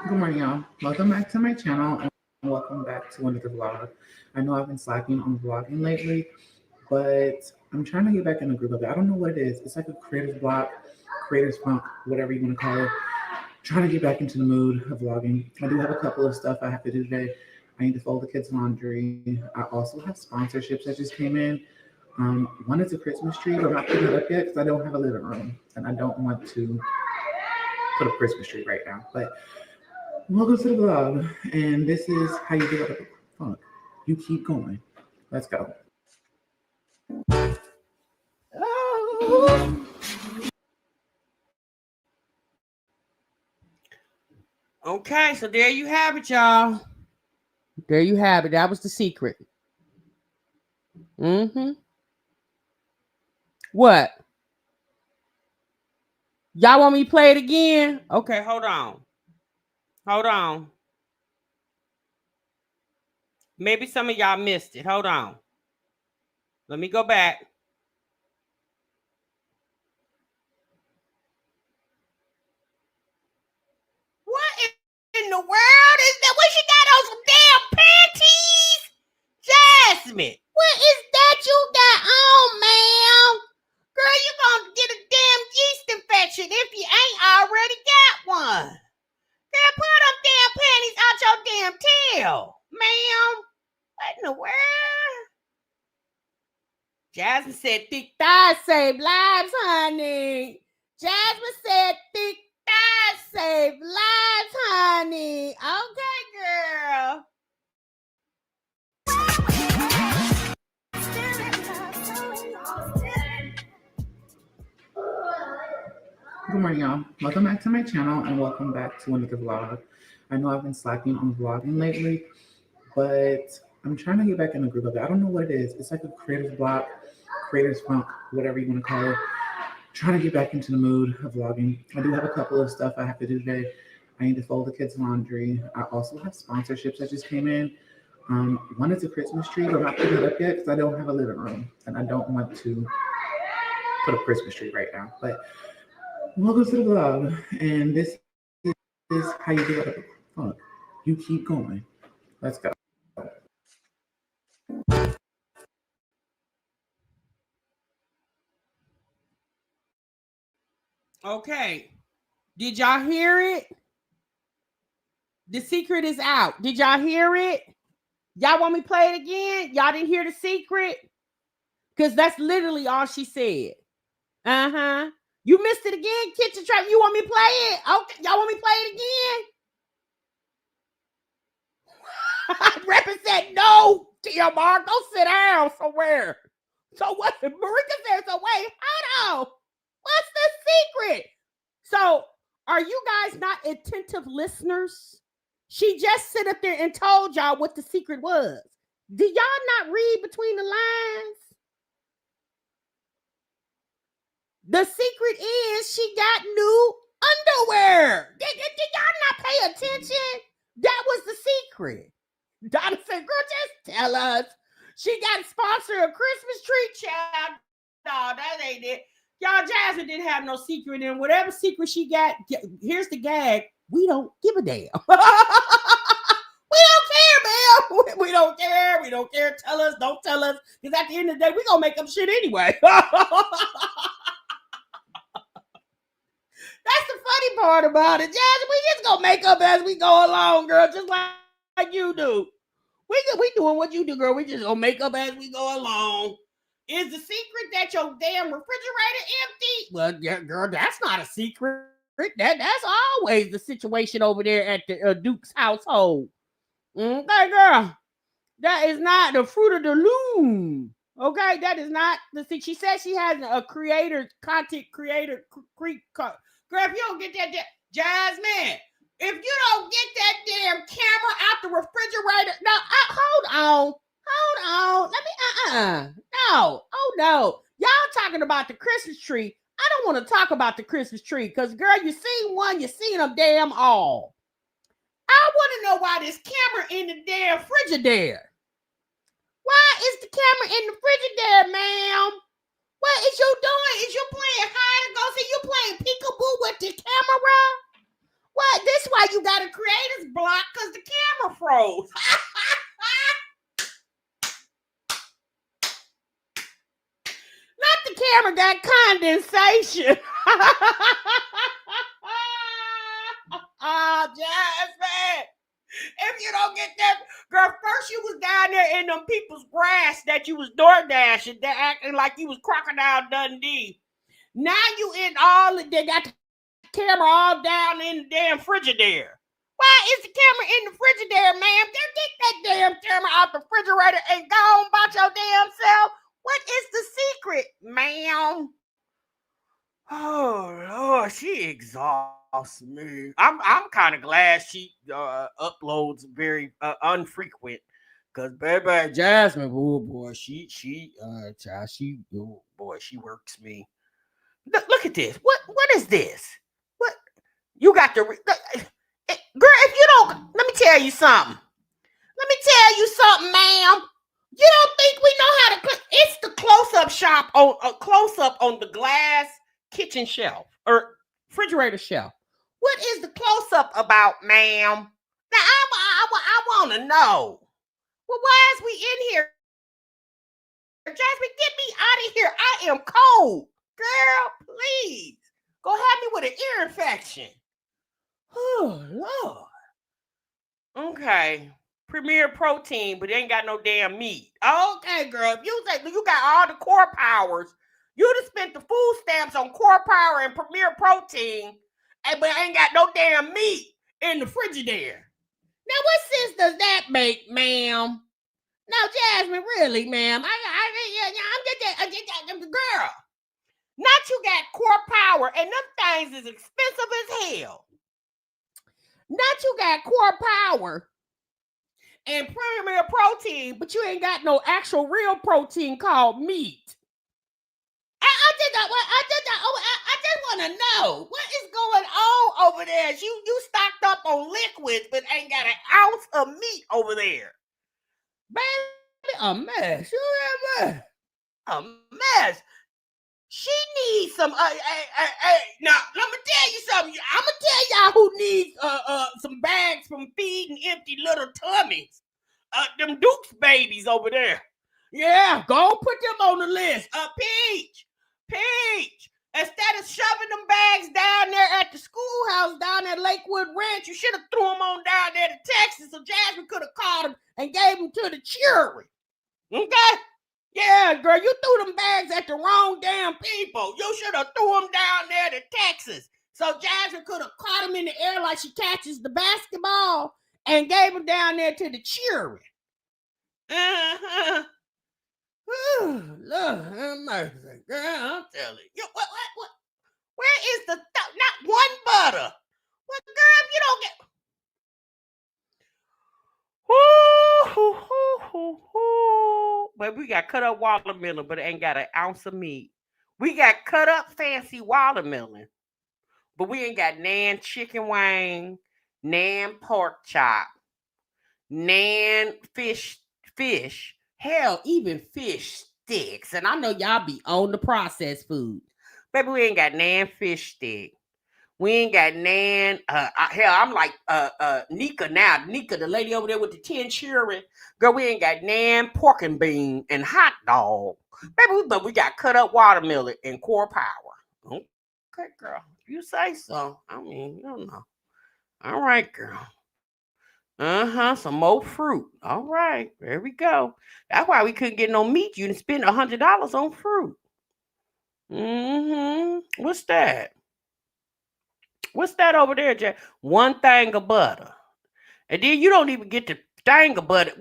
Good morning, y'all. Welcome back to my channel and welcome back to another vlog. I know I've been slacking on vlogging lately, but I'm trying to get back in the groove of it. I don't know what it is. It's like a creator's block, creator's funk, whatever you want to call it. Trying to get back into the mood of vlogging. I do have a couple of stuff I have to do today. I need to fold the kids' laundry. I also have sponsorships that just came in. One is a Christmas tree, but I'm not putting it up yet because I don't have a living room and I don't want to put a Christmas tree right now. But welcome to the vlog, and this is how you do it. Funk. You keep going. Let's go. Okay, so there you have it, y'all. There you have it. That was the secret. What? Y'all want me to play it again? Okay, hold on. Maybe some of y'all missed it. Hold on. Let me go back. What in the world is that? What she got on some damn panties? Jasmine, what is that you got on, ma'am? Girl, you gonna get a damn yeast infection if you ain't already got one. Girl, pull them damn panties out your damn tail, ma'am. What in the world? Jasmine said thick thighs save lives, honey. Jasmine said thick thighs save lives, honey. Okay, girl. Good morning, y'all. Welcome back to my channel and welcome back to another vlog. I know I've been slacking on vlogging lately, but I'm trying to get back in the groove of it. I don't know what it is. It's like a creator's block, creator's funk, whatever you want to call it. Trying to get back into the mood of vlogging. I do have a couple of stuff I have to do today. I need to fold the kids' laundry. I also have sponsorships that just came in. One is a Christmas tree, but I'm not putting it up yet because I don't have a living room and I don't want to put a Christmas tree right now. But welcome to the vlog, and this is how you do it. Fun. You keep going. Let's go. Okay. Did y'all hear it? The secret is out. Did y'all hear it? Y'all want me to play it again? Y'all didn't hear the secret? Because that's literally all she said. Uh-huh. You missed it again, Kitchen Trap. You want me to play it? Okay. Y'all want me to play it again? Reppin' said no. Mark, go sit down somewhere. So what? Marika said, so wait, hold on. What's the secret? So are you guys not attentive listeners? She just sit up there and told y'all what the secret was. Did y'all not read between the lines? The secret is she got new underwear. Did y'all not pay attention? That was the secret. Donna said, girl, just tell us. She got sponsored a Christmas tree, child. No, that ain't it. Y'all, Jasmine didn't have no secret, and whatever secret she got, here's the gag. We don't give a damn. We don't care, man. We don't care. We don't care. Tell us, don't tell us. Because at the end of the day, we're going to make up shit anyway. That's the funny part about it, Jasmine. We just going to make up as we go along, girl, just like you do. We doing what you do, girl. We just going to make up as we go along. Is the secret that your damn refrigerator empty? Well, yeah, girl, that's not a secret. That's always the situation over there at the Duke's household. Okay, girl. That is not the fruit of the loom. Okay, that is not the thing. She said she has a content creator. Girl, if you don't get that, Jasmine, if you don't get that damn camera out the refrigerator, no, hold on. Let me, no. Oh, no. Y'all talking about the Christmas tree. I don't want to talk about the Christmas tree because, girl, you seen one, you seen them damn all. I want to know why this camera in the damn Frigidaire. Why is the camera in the Frigidaire, ma'am? What is you doing? Is you playing hide and go? See, you playing peekaboo with the camera? What? This why you got a creator's block because the camera froze. Not the camera got condensation. Jasmine, if you don't get that, girl, first you was down there in them people's grass that you was door dashing, acting like you was Crocodile Dundee. Now you in they got the camera all down in the damn Frigidaire. Why is the camera in the Frigidaire, ma'am? Get that damn camera out the refrigerator and go on about your damn self. What is the secret, ma'am? Oh Lord, she exhausts me. I'm kind of glad she uploads very unfrequent, cause baby Jasmine, oh boy, she works me. Look at this. What is this? What you got the girl? If you don't, let me tell you something. Let me tell you something, ma'am. You don't think we know how to cook? It's the close-up shop on a close-up on the glass kitchen shelf or refrigerator shelf. What is the close-up about, ma'am? Now I want to know. Well, why is we in here? Jasmine, get me out of here. I am cold. Girl, please. Go have me with an ear infection. Oh, Lord. Okay. Premier protein, but it ain't got no damn meat. Okay, girl. If you say you got all the core powers, you'd have spent the food stamps on core power and premier protein, but ain't got no damn meat in the Frigidaire. Now, what sense does that make, ma'am? Now, Jasmine, really, ma'am, I'm just girl. Not you got core power, and them things is expensive as hell. Not you got core power and premier protein, but you ain't got no actual real protein called meat. I just want to know what is going on over there. You stocked up on liquids, but ain't got an ounce of meat over there. Baby, a mess. You hear me? A mess. She needs some. Now let me tell you something. I'm gonna tell y'all who needs some bags from feeding empty little tummies. Them Duke's babies over there. Yeah, go put them on the list. Peach. Instead of shoving them bags down there at the schoolhouse down at Lakewood Ranch, you should have threw them on down there to Texas so Jasmine could have caught them and gave them to the children. Okay? Yeah, girl, you threw them bags at the wrong damn people. You should have threw them down there to Texas so Jasmine could have caught them in the air like she catches the basketball and gave them down there to the children. Uh-huh. Lord have mercy, girl, I'm telling you. What? Where is the not one butter? What, girl, if you don't get... But we got cut up watermelon, but it ain't got an ounce of meat. We got cut up fancy watermelon, but we ain't got nan chicken wing, nan pork chop, nan fish, hell, even fish sticks. And I know y'all be on the processed food. Baby, we ain't got nan fish stick. We ain't got nan. Hell, I'm like Nika now. Nika, the lady over there with the 10 children. Girl, we ain't got nan pork and bean and hot dog. Baby, but we got cut up watermelon and core power. Okay, girl. You say so. I mean, you don't know. All right, girl. Some more fruit. All right, there we go. That's why we couldn't get no meat. You didn't spend $100 on fruit. What's that? What's that over there, Jack? One thing of butter. And then you don't even get the thing of butter.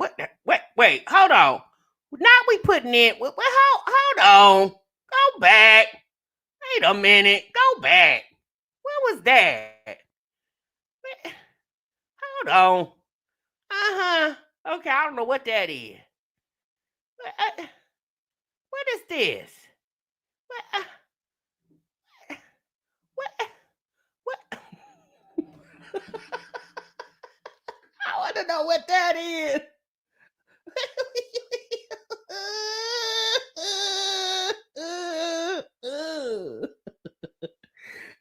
Wait, hold on. Now we putting in, hold on. Go back. Wait a minute. Go back. What was that? Hold on. Okay, I don't know what that is. What is this? What? I want to know what that is.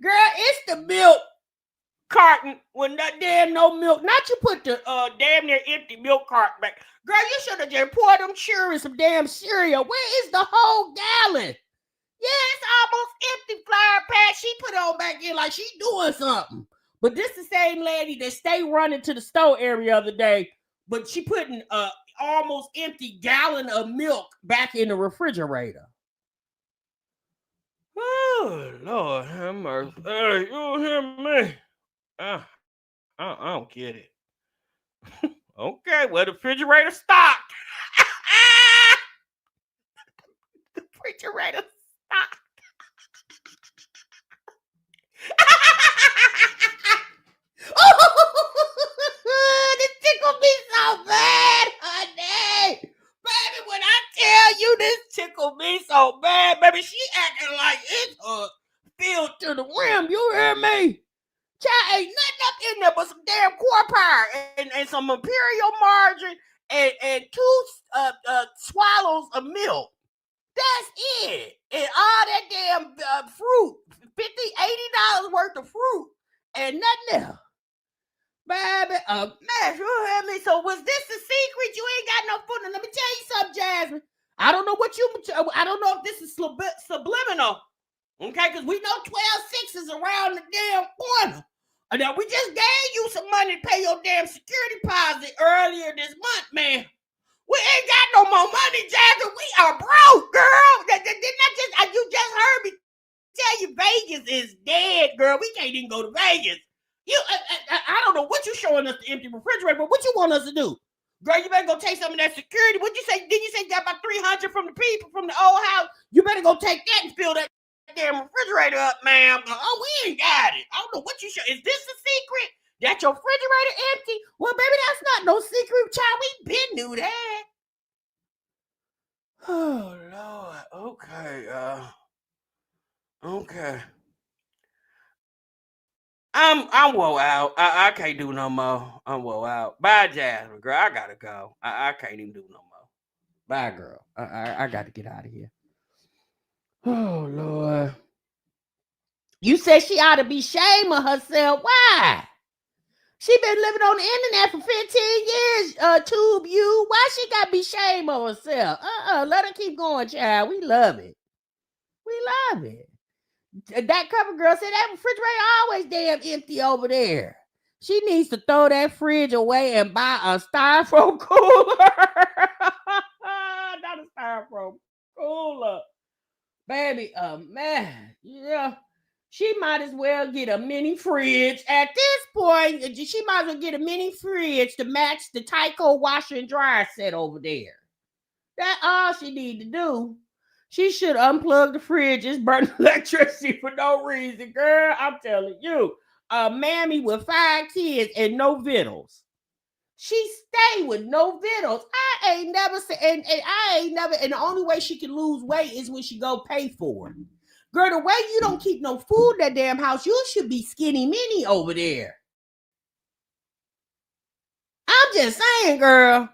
Girl, it's the milk carton when that damn no milk. Not you put the damn near empty milk carton back. Girl, you should have just poured them children some damn cereal. Where is the whole gallon? Yeah, it's almost empty flour pack. She put it on back in like she doing something. But this the same lady that stay running to the store every other day, but she putting almost empty gallon of milk back in the refrigerator. Oh, Lord have mercy. Hey, you hear me? I don't get it. Okay, well, the refrigerator stocked. The refrigerator stocked. This tickled me so bad, honey. Baby, when I tell you this tickled me so bad, baby, she acting like it's filled to the rim. You hear me? Child, ain't nothing up in there but some damn core power and some imperial margarine and 2 swallows of milk. That's it. And all that damn fruit, $50, $80 worth of fruit, and nothing else. Baby, man, you hear me? So was this a secret? You ain't got no food. Let me tell you something, Jasmine. I don't know if this is subliminal. Okay, because we know 12-6 is around the damn corner. And now we just gave you some money to pay your damn security deposit earlier this month, man. We ain't got no more money, Jasmine. We are broke, girl. You just heard me tell you Vegas is dead, girl. We can't even go to Vegas. I don't know what you showing us the empty refrigerator, but what you want us to do? Girl, you better go take some of that security. What you say? Did you say you got about 300 from the people from the old house? You better go take that and fill that damn refrigerator up, ma'am. Oh, we ain't got it. I don't know what you show. Is this a secret? That your refrigerator empty? Well, baby, that's not no secret, child. We been knew that. Oh, Lord. Okay. Okay. I'm woe out. I can't do no more. I'm woe out. Bye, Jasmine, girl. I gotta go. I can't even do no more. Bye, girl. I got to get out of here. Oh, Lord. You said she ought to be ashamed of herself. Why? She been living on the internet for 15 years, Tube you. Why she got to be ashamed of herself? Let her keep going, child. We love it. We love it. That cover girl said that refrigerator always damn empty over there. She needs to throw that fridge away and buy a styrofoam cooler. Not a styrofoam cooler. Baby, man, yeah. She might as well get a mini fridge. At this point, she might as well get a mini fridge to match the Tyco washer and dryer set over there. That's all she need to do. She should unplug the fridge, just burn electricity for no reason. Girl, I'm telling you. A mammy with 5 kids and no vittles. She stay with no vittles. I ain't never said, and the only way she can lose weight is when she go pay for it. Girl, the way you don't keep no food in that damn house, you should be skinny mini over there. I'm just saying, girl.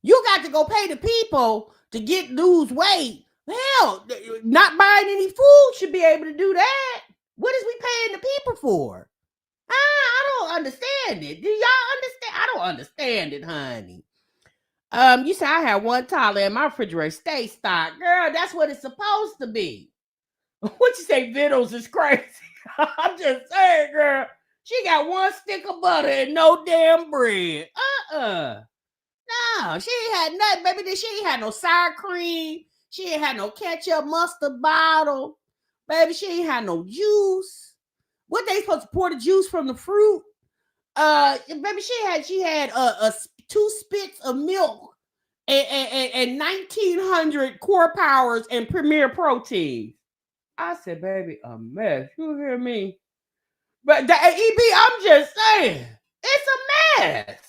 You got to go pay the people to lose weight. Hell, not buying any food should be able to do that. What is we paying the people for? I don't understand it. Do y'all understand? I don't understand it, honey. You say I had one toddler in my refrigerator stay stocked. Girl, that's what it's supposed to be. What you say, Vittles is crazy? I'm just saying, girl. She got 1 stick of butter and no damn bread. No, she ain't had nothing, baby. She ain't had no sour cream. She ain't had no ketchup, mustard bottle. Baby, she ain't had no juice. What they supposed to pour the juice from the fruit? Baby, she had 2 spits of milk and 1,900 core powers and premier protein. I said, baby, a mess. You hear me? But the EB, I'm just saying, it's a mess.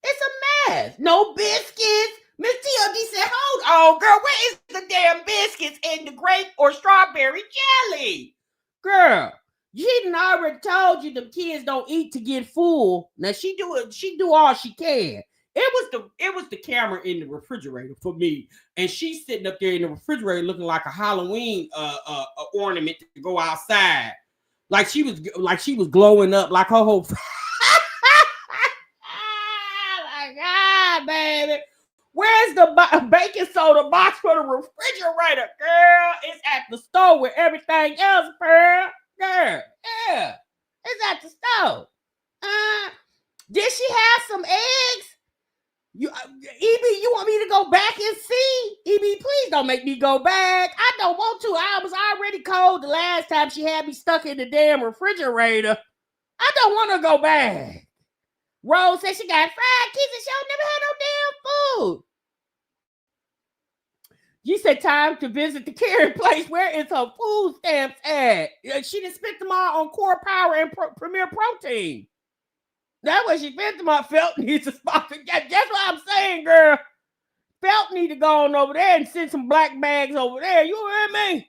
It's a mess. No biscuits. Miss TLD said, hold on, girl. Where is the damn biscuits and the grape or strawberry jelly? Girl, she done already told you the kids don't eat to get full. Now she do all she can. It was the camera in the refrigerator for me. And she's sitting up there in the refrigerator looking like a Halloween ornament to go outside. Like she was glowing up like her whole my God, baby. Where's the baking soda box for the refrigerator? Girl, it's at the store with everything else, girl. Girl, yeah. It's at the store. Did she have some eggs? You want me to go back and see? EB, please don't make me go back. I don't want to. I was already cold the last time she had me stuck in the damn refrigerator. I don't want to go back. Rose said she got 5 kids and she don't never had no damn food. You said time to visit the caring place. Where is her food stamps at? She done spent them all on core power and premier protein. That's what she spent them on. F.E.L.T needs to spot. That's what I'm saying, girl. F.E.L.T need to go on over there and send some black bags over there. You hear me?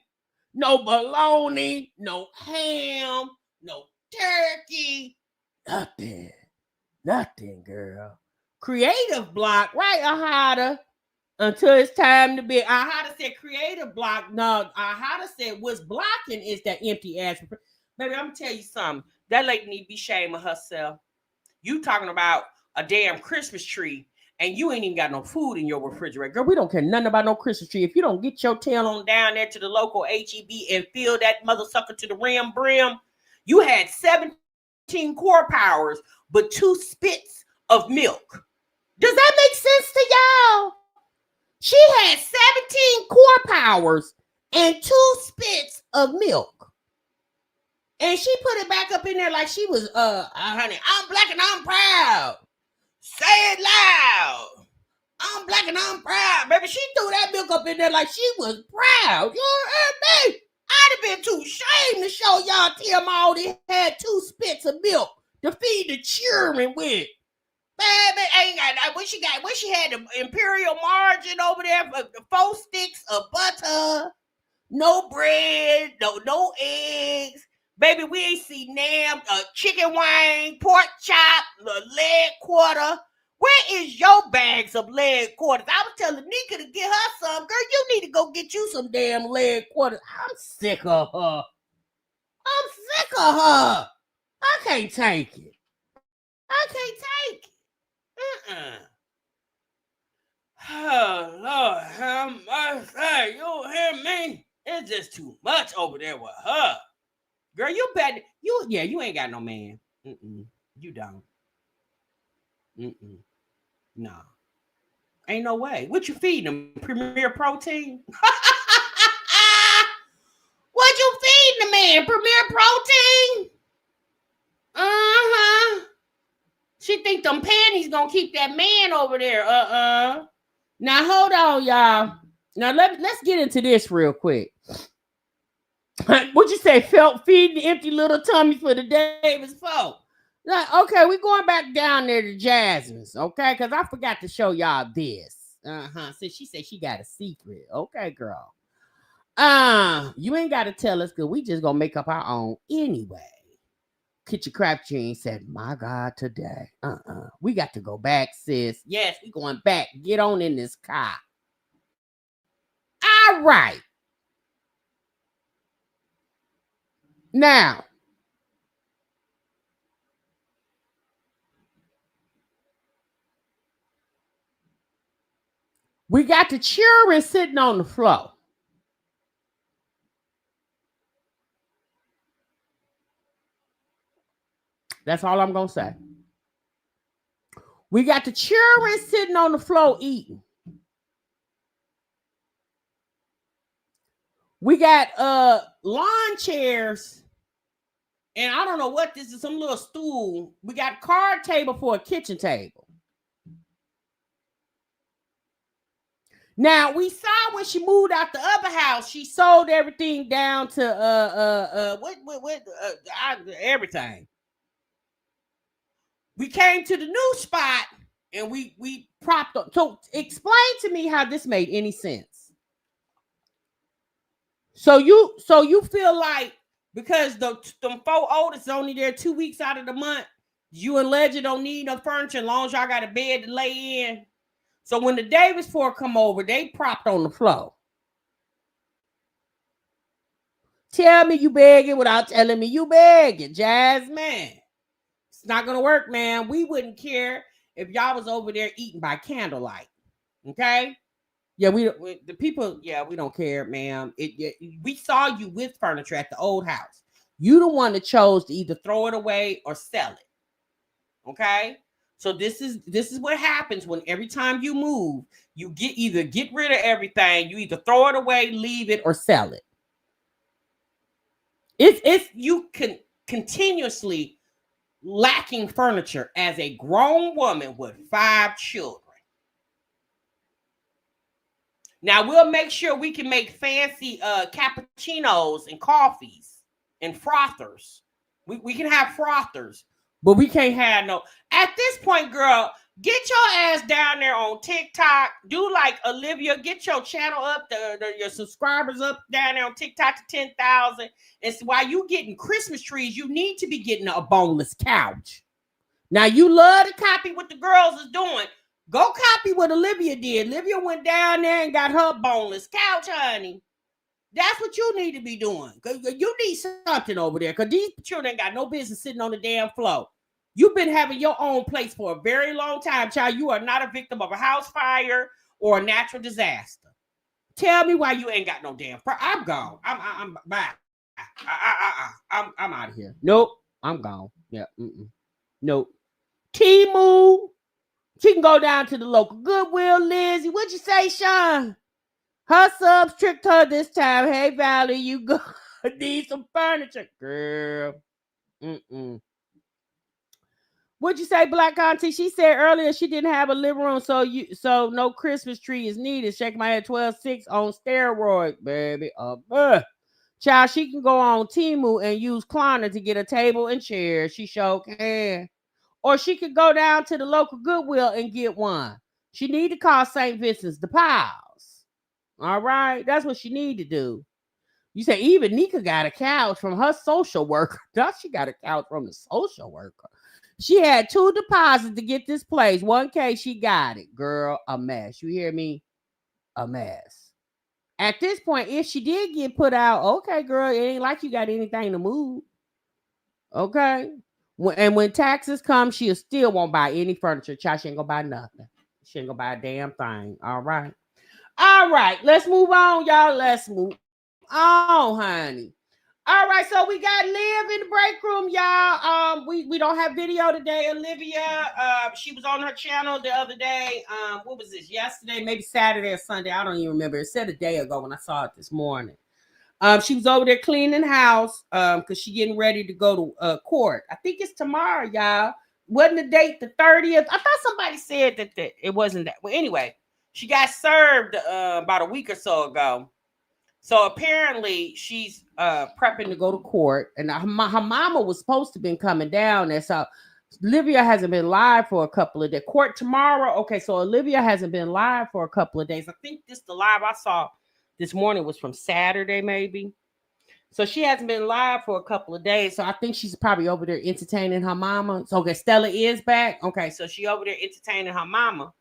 No bologna, no ham, no turkey, nothing, girl. creative block, right, Ahada? Until it's time to be. Ahada said creative block. No, Ahada said what's blocking is that empty ass. Baby, I'm gonna tell you something. That lady need to be ashamed of herself. You talking about a damn Christmas tree and you ain't even got no food in your refrigerator. Girl, we don't care nothing about no Christmas tree. If you don't get your tail on down there to the local HEB and fill that mother sucker to the brim, you had 17 core powers, but 2 spits of milk. Does that make sense to y'all? She had 17 core powers and 2 spits of milk. And she put it back up in there like she was, honey, I'm black and I'm proud. Say it loud. I'm black and I'm proud. Baby, she threw that milk up in there like she was proud. You heard me? I'd have been too ashamed to show y'all Tim Aldi had 2 spits of milk to feed the children with. Baby, ain't got that. When she had the imperial margarine over there, 4 sticks of butter, no bread, no eggs. Baby, we ain't see chicken wing, pork chop, leg quarter. Where is your bags of leg quarters? I was telling Nika to get her some. Girl, you need to go get you some damn leg quarters. I'm sick of her. I can't take it. Oh, Lord, how much? Hey, you hear me? It's just too much over there with her. Girl, you bet. You ain't got no man. You don't. No. Ain't no way. What you feeding them? Premier Protein? What you feeding the man? Premier Protein? She think them panties gonna keep that man over there. Now hold on, y'all. Now let's get into this real quick. What you say? Felt feeding the empty little tummy for the Davis folk. Like, okay, we going back down there to Jasmine's, okay? Because I forgot to show y'all this. So she said she got a secret. Okay, girl. You ain't got to tell us because we just gonna make up our own anyway. Kitchen Crab Jean said, my God, today. We got to go back, sis. Yes, we going back. Get on in this car. All right. Now, we got the children sitting on the floor. That's all I'm going to say. We got the children sitting on the floor eating. We got lawn chairs. And I don't know what this is, some little stool. We got a card table for a kitchen table. Now, we saw when she moved out the other house, she sold everything down to everything. We came to the new spot and we propped up. So explain to me how this made any sense. So you feel like because them 4 oldest only there 2 weeks out of the month, you and Legend don't need no furniture as long as y'all got a bed to lay in. So when the Davis four come over, they propped on the floor. Tell me you begging without telling me you begging, Jasmine. It's not gonna work, man. We wouldn't care if y'all was over there eating by candlelight. Okay? Yeah, we don't care, ma'am. We saw you with furniture at the old house. You the one that chose to either throw it away or sell it. Okay? So this is what happens when every time you move, you get rid of everything. You either throw it away, leave it, or sell it. It's you can continuously lacking furniture as a grown woman with 5 children. Now we'll make sure we can make fancy cappuccinos and coffees and frothers. We can have frothers, but we can't have no. At this point, girl, get your ass down there on TikTok. Do like Olivia, get your channel up, your subscribers up down there on TikTok to 10,000. And so while you getting Christmas trees, you need to be getting a boneless couch. Now you love to copy what the girls is doing. Go copy what Olivia did. Olivia went down there and got her boneless couch, honey. That's what you need to be doing. You need something over there because these children ain't got no business sitting on the damn floor. You've been having your own place for a very long time, child. You are not a victim of a house fire or a natural disaster. Tell me why you ain't got no damn. I'm gone. I'm bye. I'm out of here. Nope. I'm gone. Yeah. Nope. Timu. She can go down to the local Goodwill. Lizzie, what'd you say, Sean? Her subs tricked her this time. Hey, Valerie, you go need some furniture, girl. What'd you say, Black Auntie? She said earlier she didn't have a living room, so no Christmas tree is needed. Shake my head, 12.6 on steroids, baby. Child, she can go on Temu and use Klarna to get a table and chair. She sure can. Or she could go down to the local Goodwill and get one. She need to call St. Vincent's de Paul. All right, that's what she need to do. You say even Nika got a couch from her social worker. Does she got a couch from the social worker? She had 2 deposits to get this place. 1K, she got it. Girl, a mess. You hear me? A mess. At this point, if she did get put out, okay, girl, it ain't like you got anything to move. Okay. When taxes come, she still won't buy any furniture. Child, she ain't gonna buy nothing. She ain't gonna buy a damn thing. All right. All right, let's move on, y'all. Let's move on, honey. All right, so we got Liv in the break room, y'all. We don't have video today. Olivia, she was on her channel the other day. What was this? Yesterday, maybe Saturday or Sunday. I don't even remember. It said a day ago when I saw it this morning. She was over there cleaning house because she getting ready to go to court. I think it's tomorrow, y'all. Wasn't the date the 30th? I thought somebody said that it wasn't that. Well, anyway. She got served about a week or so ago. So apparently she's prepping to go to court. And her mama was supposed to been coming down there. So Olivia hasn't been live for a couple of days. Court tomorrow. Okay, so Olivia hasn't been live for a couple of days. I think the live I saw this morning was from Saturday, maybe. So she hasn't been live for a couple of days. So I think she's probably over there entertaining her mama. So okay, Stella is back. Okay, so she over there entertaining her mama.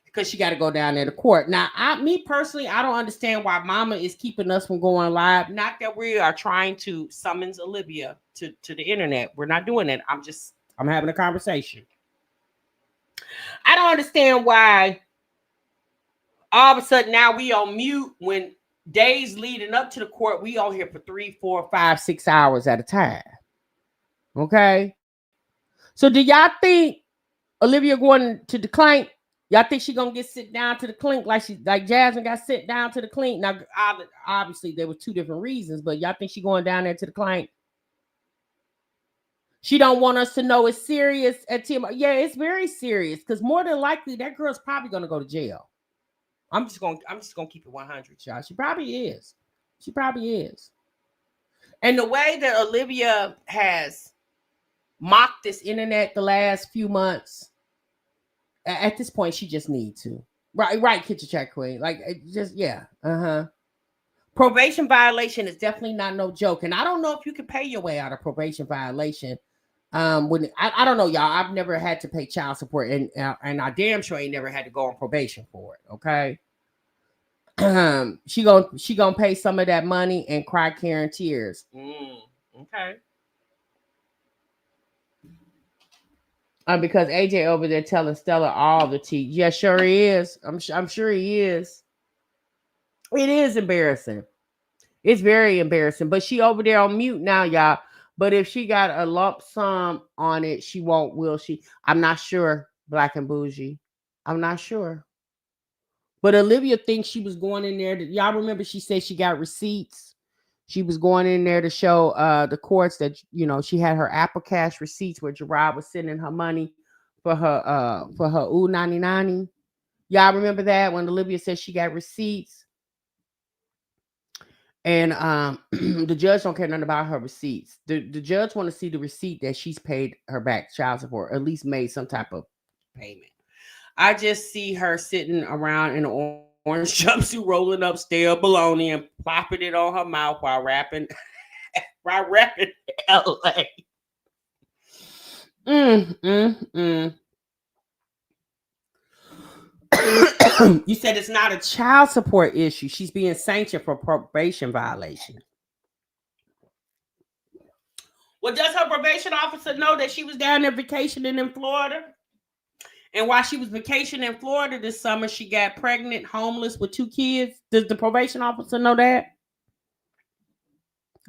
Because she got to go down there to court. Now, me personally, I don't understand why mama is keeping us from going live. Not that we are trying to summons Olivia to the internet. We're not doing that. I'm having a conversation. I don't understand why all of a sudden now we on mute when days leading up to the court, we on here for 3, 4, 5, 6 hours at a time. Okay? So do y'all think Olivia going to the clink? Y'all think she gonna get sit down to the clink like Jasmine got sit down to the clink? Now, obviously there were 2 different reasons, but y'all think she going down there to the clink? She don't want us to know it's serious at Tim. Yeah, it's very serious because more than likely that girl's probably gonna go to jail. I'm just gonna keep it 100, y'all. She probably is. And the way that Olivia has mocked this internet the last few months. At this point, she just needs to. Right, Kitchen Chat Queen. Like, just, yeah. Probation violation is definitely not no joke. And I don't know if you can pay your way out of probation violation. When I don't know, y'all. I've never had to pay child support. And I damn sure ain't never had to go on probation for it, okay? She gonna pay some of that money and cry Karen tears. Okay. Because AJ over there telling Stella all the tea. Yeah, sure he is. I'm sure he is. It is embarrassing. It's very embarrassing. But she over there on mute now, y'all. But if she got a lump sum on it, she won't, will she? I'm not sure, Black and Bougie. I'm not sure. But Olivia thinks she was going in there. Y'all remember she said she got receipts. She was going in there to show the courts that, you know, she had her Apple Cash receipts where Gerard was sending her money for her U99. Y'all remember that when Olivia said she got receipts? And the judge don't care nothing about her receipts. The judge want to see the receipt that she's paid her back child support, or at least made some type of payment. I just see her sitting around in an orange jumpsuit, rolling up stale bologna and plopping it on her mouth while rapping LA. You said it's not a child support issue. She's being sanctioned for probation violation. Well, does her probation officer know that she was down there vacationing in Florida? And while she was vacationing in Florida this summer, she got pregnant, homeless with 2 kids. Does the probation officer know that?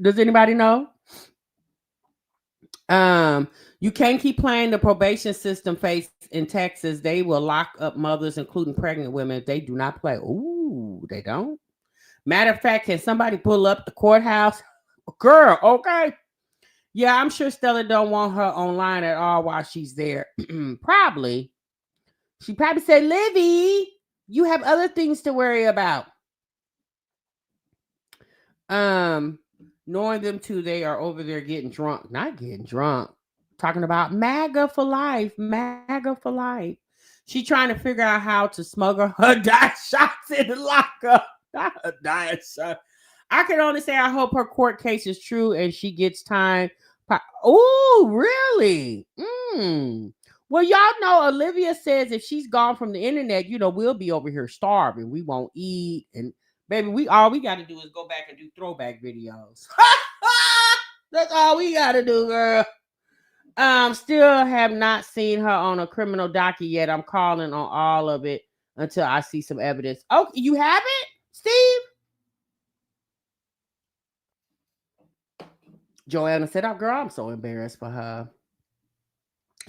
Does anybody know? You can't keep playing the probation system face in Texas. They will lock up mothers, including pregnant women, if they do not play. Ooh, they don't. Matter of fact, can somebody pull up the courthouse? Girl, okay. Yeah, I'm sure Stella don't want her online at all while she's there. Probably. She probably said, Livy, you have other things to worry about. Knowing them two, they are over there getting drunk. Not getting drunk. Talking about MAGA for life. MAGA for life. She trying to figure out how to smuggle her diet shots in the lockup. Not her diet shot. I can only say I hope her court case is true and she gets time. Oh, really? Well, y'all know Olivia says if she's gone from the internet, we'll be over here starving. We won't eat. And baby, all we got to do is go back and do throwback videos. That's all we got to do, girl. Still have not seen her on a criminal docket yet. I'm calling on all of it until I see some evidence. Oh, you haven't, Steve? Joanna said, "Oh, girl, I'm so embarrassed for her.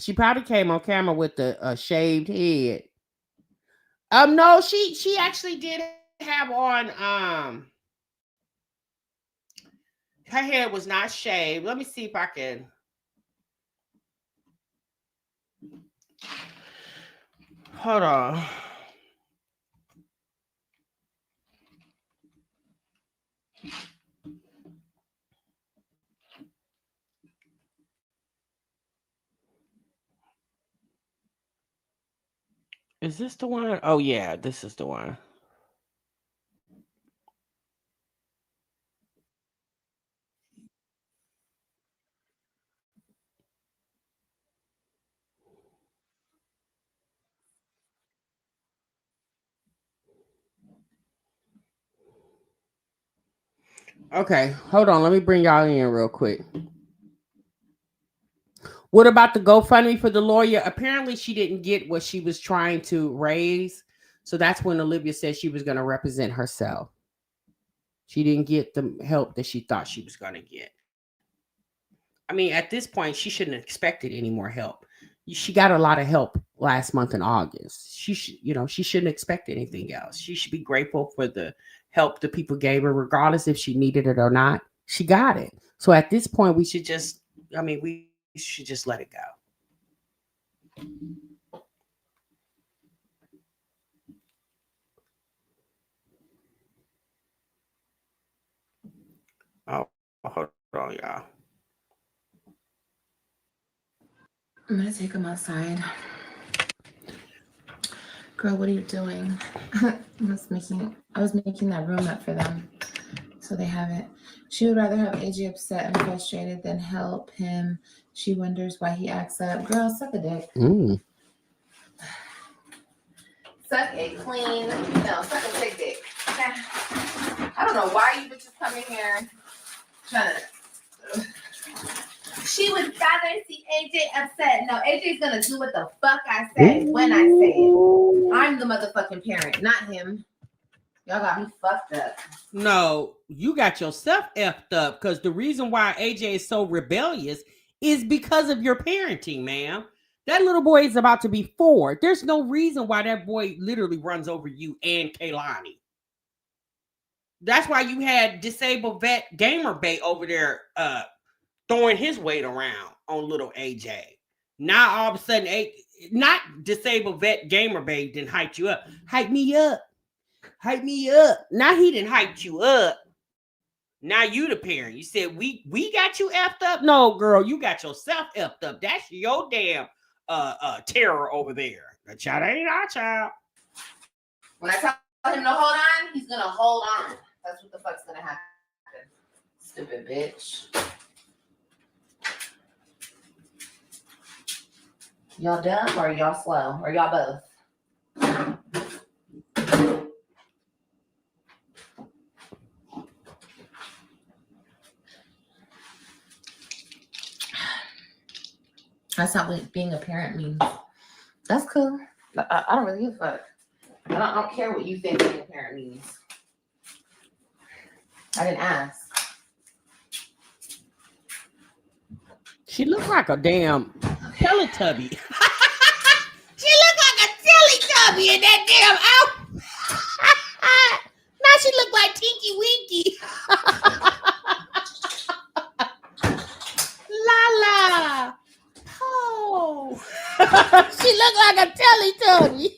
She probably came on camera with the shaved head." No, she actually did have on. Her hair was not shaved. Let me see if I can. Hold on. Is this the one? Oh, yeah, this is the one. Okay, hold on. Let me bring y'all in real quick. What about the GoFundMe for the lawyer? Apparently, she didn't get what she was trying to raise. So that's when Olivia said she was going to represent herself. She didn't get the help that she thought she was going to get. I mean, at this point, she shouldn't have expected any more help. She got a lot of help last month in August. She shouldn't expect anything else. She should be grateful for the help the people gave her, regardless if she needed it or not. She got it. So at this point, we should just let it go. Oh, hold on, y'all. I'm gonna take them outside. Girl, what are you doing? I was making that room up for them, so they have it. She would rather have AJ upset and frustrated than help him. She wonders why he acts up. Girl, suck a dick. Suck a clean, suck a big dick. Okay. I don't know why you bitches come in here trying to. She would rather see AJ upset. No, AJ's gonna do what the fuck I say when I say it. I'm the motherfucking parent, not him. Y'all got me fucked up. No, you got yourself effed up because the reason why AJ is so rebellious is because of your parenting, ma'am. That little boy is about to be 4. There's no reason why that boy literally runs over you and Kaylani. That's why you had disabled vet gamer bait over there throwing his weight around on little AJ. Now all of a sudden, not disabled vet gamer bait didn't hype you up. Hype me up. Hype me up. Now he didn't hype you up. Now you the parent. You said we got you effed up. No, girl, you got yourself effed up. That's your damn terror over there. That child ain't our child. When I tell him to hold on, he's gonna hold on. That's what the fuck's gonna happen. Stupid bitch. Y'all dumb or y'all slow? Or y'all both? That's not what being a parent means. That's cool. I don't really give a fuck. I don't care what you think being a parent means. I didn't ask. She looked like a damn Teletubby. She looked like a Teletubby in that damn outfit. Now she looked like Tinky Winky. La. Oh. She looked like a Teletubby.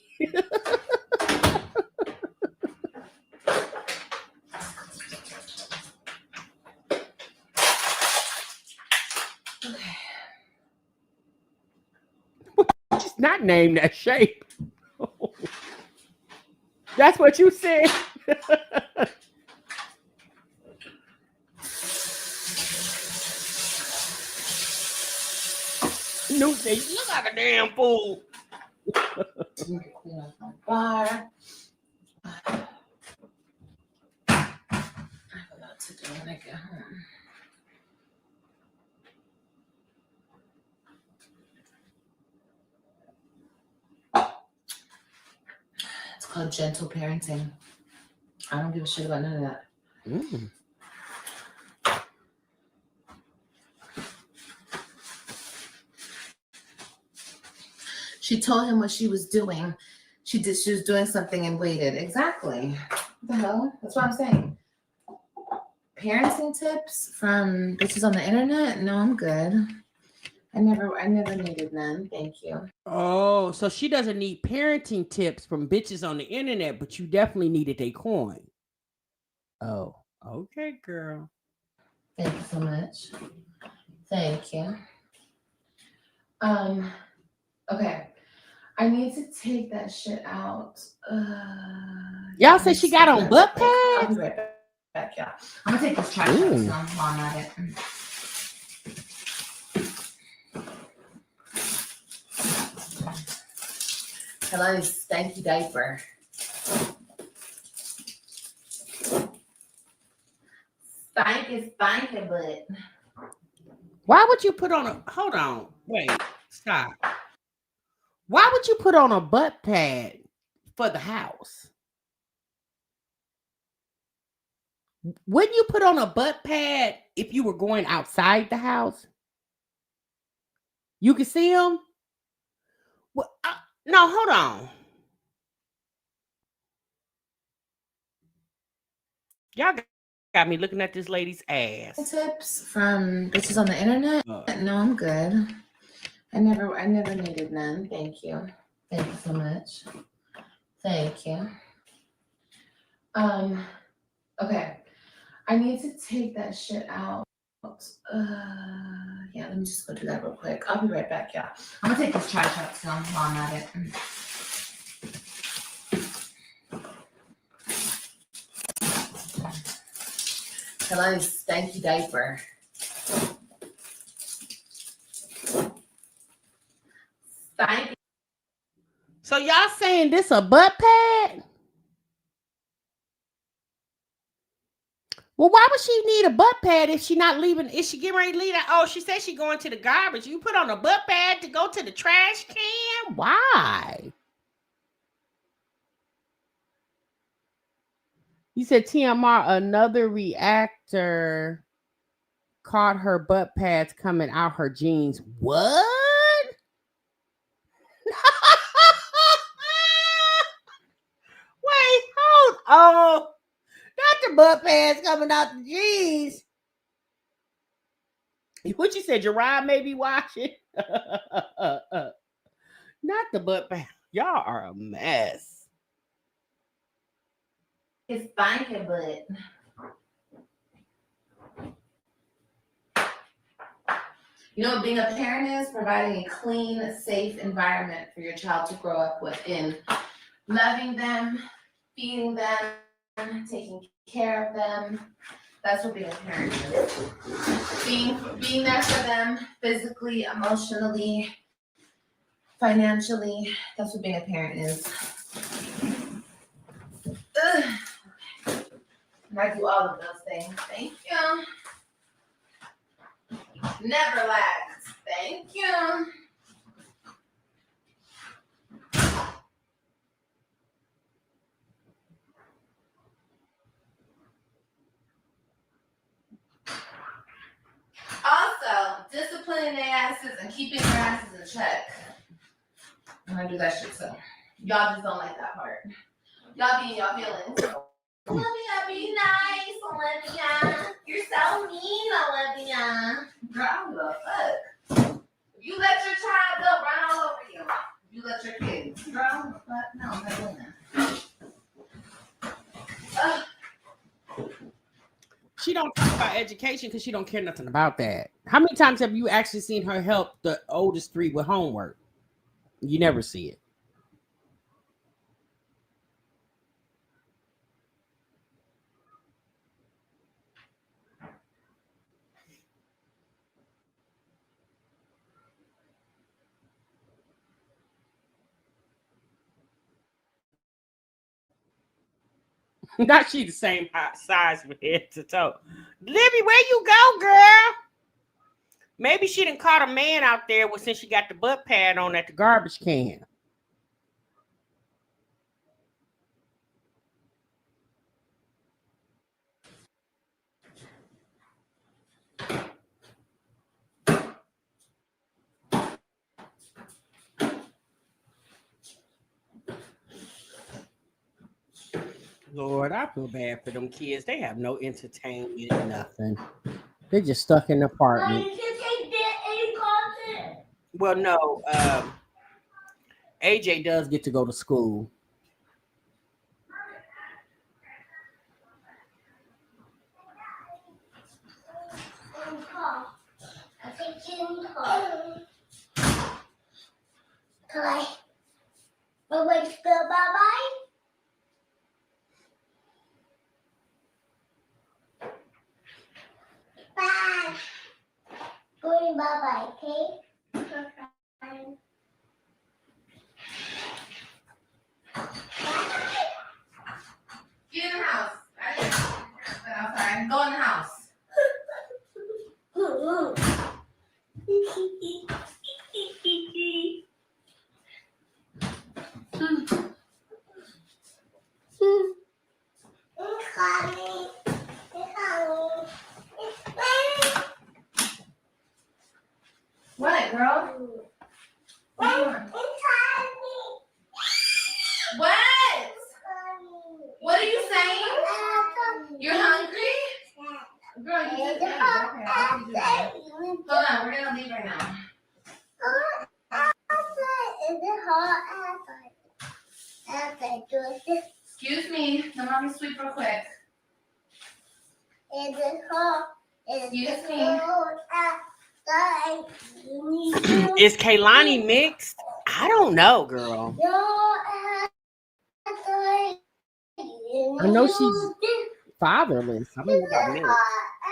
Just not name that shape. That's what you said. No, you look like a damn fool. Clean up my bar. I have a lot to do when I get home. It's called gentle parenting. I don't give a shit about none of that. She told him what she was doing. She was doing something and waited. Exactly. What the hell? That's what I'm saying. Parenting tips from bitches on the internet? No, I'm good. I never needed none. Thank you. Oh, so she doesn't need parenting tips from bitches on the internet, but you definitely needed a coin. Oh, okay, girl. Thank you so much. Thank you. Okay. I need to take that shit out. Y'all said she got on butt pads? I'll be right back, y'all. I'm gonna take this trash out while I'm at it. Hello, stanky diaper. Stanky butt. Why would you put on a hold on? Wait, stop. Why would you put on a butt pad for the house? Wouldn't you put on a butt pad if you were going outside the house? You could see them? Well, no, hold on. Y'all got me looking at this lady's ass. Tips from bitches on the internet? No, I'm good. I never needed none. Thank you. Thank you so much. Thank you. Okay. I need to take that shit out. Yeah, let me just go do that real quick. I'll be right back, y'all. I'm gonna take this trash out still while I'm at it. Hello, stanky diaper. Stanky. So y'all saying this a butt pad? Well, why would she need a butt pad if she not leaving? Is she getting ready to leave that? Oh, she said she going to the garbage. You put on a butt pad to go to the trash can? Why? You said TMR, another reactor caught her butt pads coming out her jeans. What? Wait, hold on. Not the butt pads coming out the jeans. What you said, Gerard may be watching? Not the butt pads. Y'all are a mess. It's stinking butt. You know what being a parent is? Providing a clean, safe environment for your child to grow up within. Loving them, feeding them, taking care of them. That's what being a parent is. Being there for them physically, emotionally, financially. That's what being a parent is. Ugh. And I do all of those things. Thank you. Never lax. Thank you. Also, disciplining their asses and keeping their asses in check. And I do that shit so. Y'all just don't like that part. Y'all be in y'all feelings. Olivia, be nice, Olivia. You're so mean, Olivia. Girl, I don't give a fuck. If you let your child go, run all over you. If you let your kids. Girl, I don't give a fuck. No, I'm not doing that. She don't talk about education because she don't care nothing about that. How many times have you actually seen her help the oldest three with homework? You never see it. Not she the same size from head to toe. Libby, where you go, girl? Maybe she done caught a man out there since she got the butt pad on at the garbage can. Lord, I feel bad for them kids. They have no entertainment, nothing. They're just stuck in the apartment. Well, no. AJ does get to go to school. Going bye-bye, okay? Get in the house. Outside. Go in the house. What, girl? What are you doing? What? What are you saying? You're hungry? Girl, you just ate. Hold on, we're gonna leave right now. Is it hot outside? Excuse me, the mommy sweep real quick. Is it hot? Excuse me. Outside? Is Kaylani mixed? I don't know, girl. I know she's fatherless. I don't know about mixed.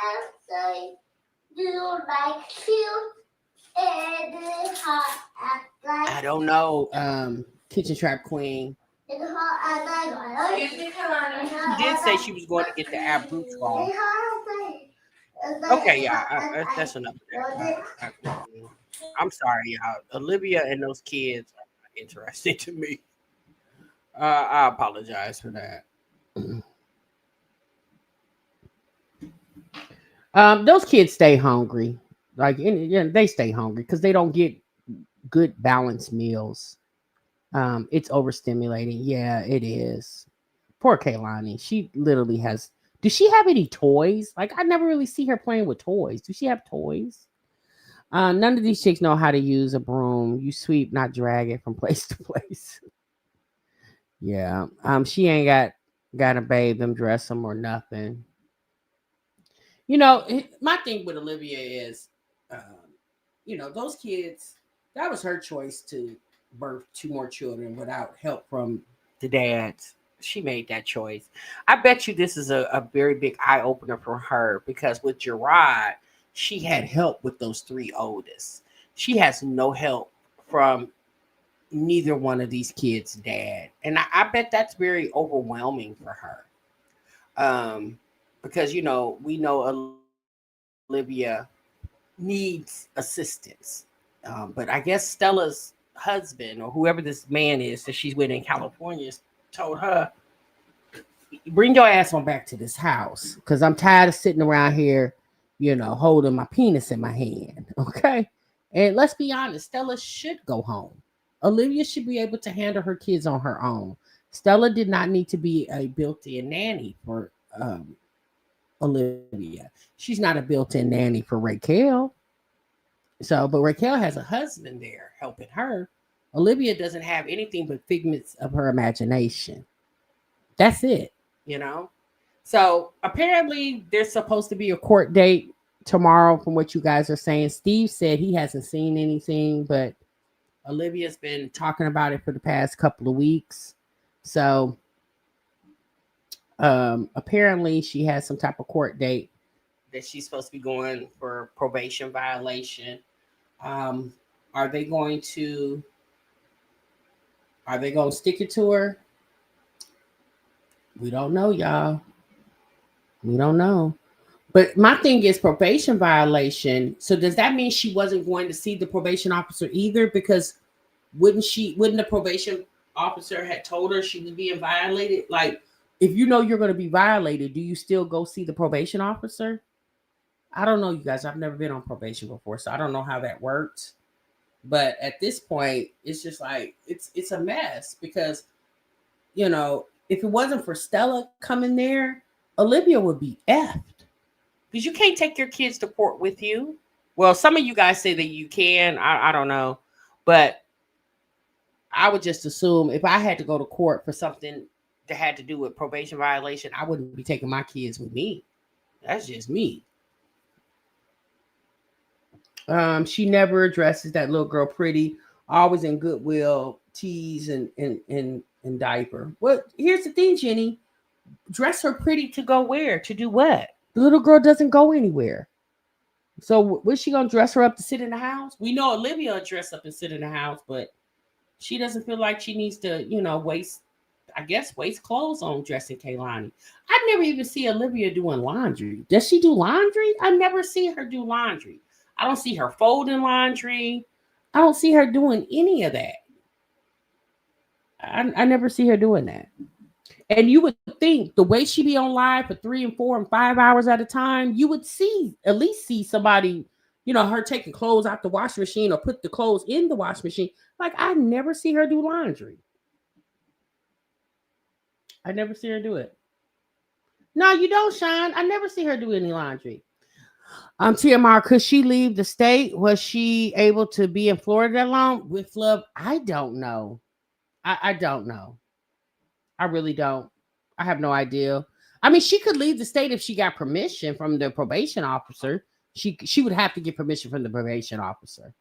Outside. Do you like shoes? Is it hot outside? I don't know, Kitchen Trap Queen. Is it hot outside? Excuse me, Kalani. She did say she was going to get the Abruzzo. Is it hot outside? Okay, yeah, that's enough. I'm sorry, y'all. Olivia and those kids are not interesting to me. I apologize for that. Those kids stay hungry. Like, they stay hungry because they don't get good balanced meals. It's overstimulating. Yeah, it is. Poor Kaylani. She literally has. Does she have any toys? Like, I never really see her playing with toys. Does she have toys? None of these chicks know how to use a broom. You sweep, not drag it from place to place. Yeah. She ain't got to bathe them, dress them, or nothing. You know, my thing with Olivia is, those kids, that was her choice to birth 2 more children without help from the dads. She made that choice. I bet you this is a very big eye opener for her because with Gerard, she had help with those 3 oldest. She has no help from neither one of these kids' dad. And I bet that's very overwhelming for her. Because we know Olivia needs assistance. But I guess Stella's husband or whoever this man is that she's with in California told her, bring your ass on back to this house because I'm tired of sitting around here, holding my penis in my hand. Okay. And let's be honest, Stella should go home. Olivia should be able to handle her kids on her own. Stella did not need to be a built-in nanny for Olivia. She's not a built-in nanny for Raquel. But Raquel has a husband there helping her. Olivia doesn't have anything but figments of her imagination. That's it, So apparently there's supposed to be a court date tomorrow from what you guys are saying. Steve said he hasn't seen anything, but Olivia's been talking about it for the past couple of weeks. So apparently she has some type of court date that she's supposed to be going for probation violation. Are they going to stick it to her? We don't know, y'all. We don't know. But my thing is probation violation. So does that mean she wasn't going to see the probation officer either? Because wouldn't the probation officer had told her she was being violated? Like, if you know you're going to be violated, do you still go see the probation officer? I don't know, you guys. I've never been on probation before, so I don't know how that works. But at this point, it's just like it's a mess because, if it wasn't for Stella coming there, Olivia would be effed. Because you can't take your kids to court with you. Well, some of you guys say that you can. I don't know. But I would just assume if I had to go to court for something that had to do with probation violation, I wouldn't be taking my kids with me. That's just me. She never addresses that little girl pretty, always in Goodwill, tees and diaper. Well, here's the thing, Jenny. Dress her pretty to go where? To do what? The little girl doesn't go anywhere. So what's she going to dress her up to sit in the house? We know Olivia will dress up and sit in the house, but she doesn't feel like she needs to, waste clothes on dressing Kaylani. I never even see Olivia doing laundry. Does she do laundry? I never see her do laundry. I don't see her folding laundry. I don't see her doing any of that. I never see her doing that. And you would think the way she be on live for 3 and 4 and 5 hours at a time, you would at least see somebody, her taking clothes out the washing machine or put the clothes in the washing machine. Like, I never see her do laundry. I never see her do it. No, you don't, Sean. I never see her do any laundry. TMR, could she leave the state? Was she able to be in Florida that long with love? I don't know. I don't know. I really don't. I have no idea. I mean, she could leave the state if she got permission from the probation officer. She would have to get permission from the probation officer.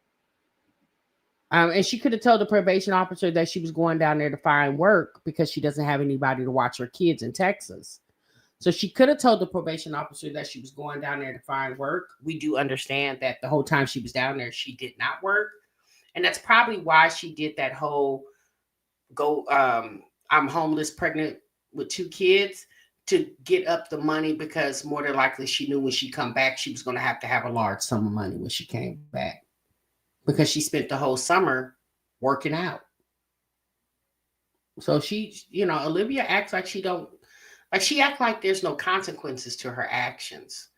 And she could have told the probation officer that she was going down there to find work because she doesn't have anybody to watch her kids in Texas. So she could have told the probation officer that she was going down there to find work. We do understand that the whole time she was down there, she did not work. And that's probably why she did that whole I'm homeless, pregnant with 2 kids to get up the money, because more than likely she knew when she come back, she was going to have a large sum of money when she came back, because she spent the whole summer working out. So she, Olivia acts like she acts like there's no consequences to her actions.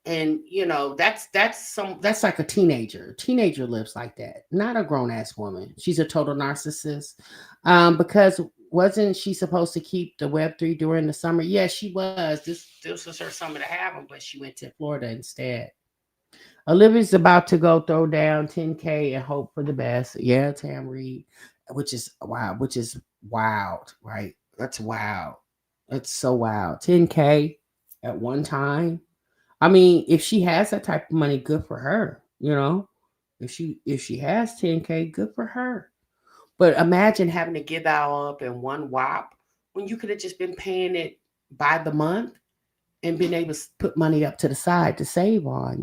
And, that's like a teenager. A teenager lives like that, not a grown ass woman. She's a total narcissist. Because wasn't she supposed to keep the Web3 during the summer? Yes, she was. This was her summer to have them, but she went to Florida instead. Olivia's about to go throw down 10K and hope for the best. Yeah, Tam Reed, which is wild, right? That's wild. That's so wild. 10K at one time. I mean, if she has that type of money, good for her. If she has 10K, good for her. But imagine having to give that all up in one whop when you could have just been paying it by the month and been able to put money up to the side to save on,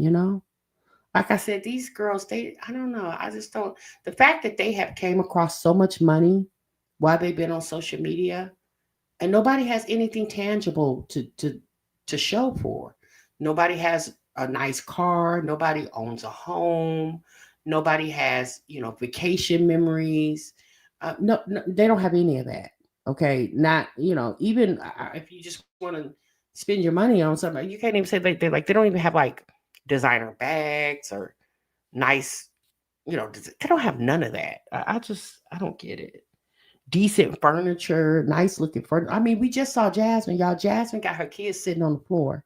Like I said, these girls, I don't know. I just don't. The fact that they have came across so much money while they've been on social media, and nobody has anything tangible to show for. Nobody has a nice car. Nobody owns a home. Nobody has, vacation memories. No, they don't have any of that. Okay, not even if you just want to spend your money on something, you can't even say they don't even have like designer bags or nice, they don't have none of that. I don't get it. Decent furniture, nice looking furniture. I mean, we just saw Jasmine, y'all. Jasmine got her kids sitting on the floor.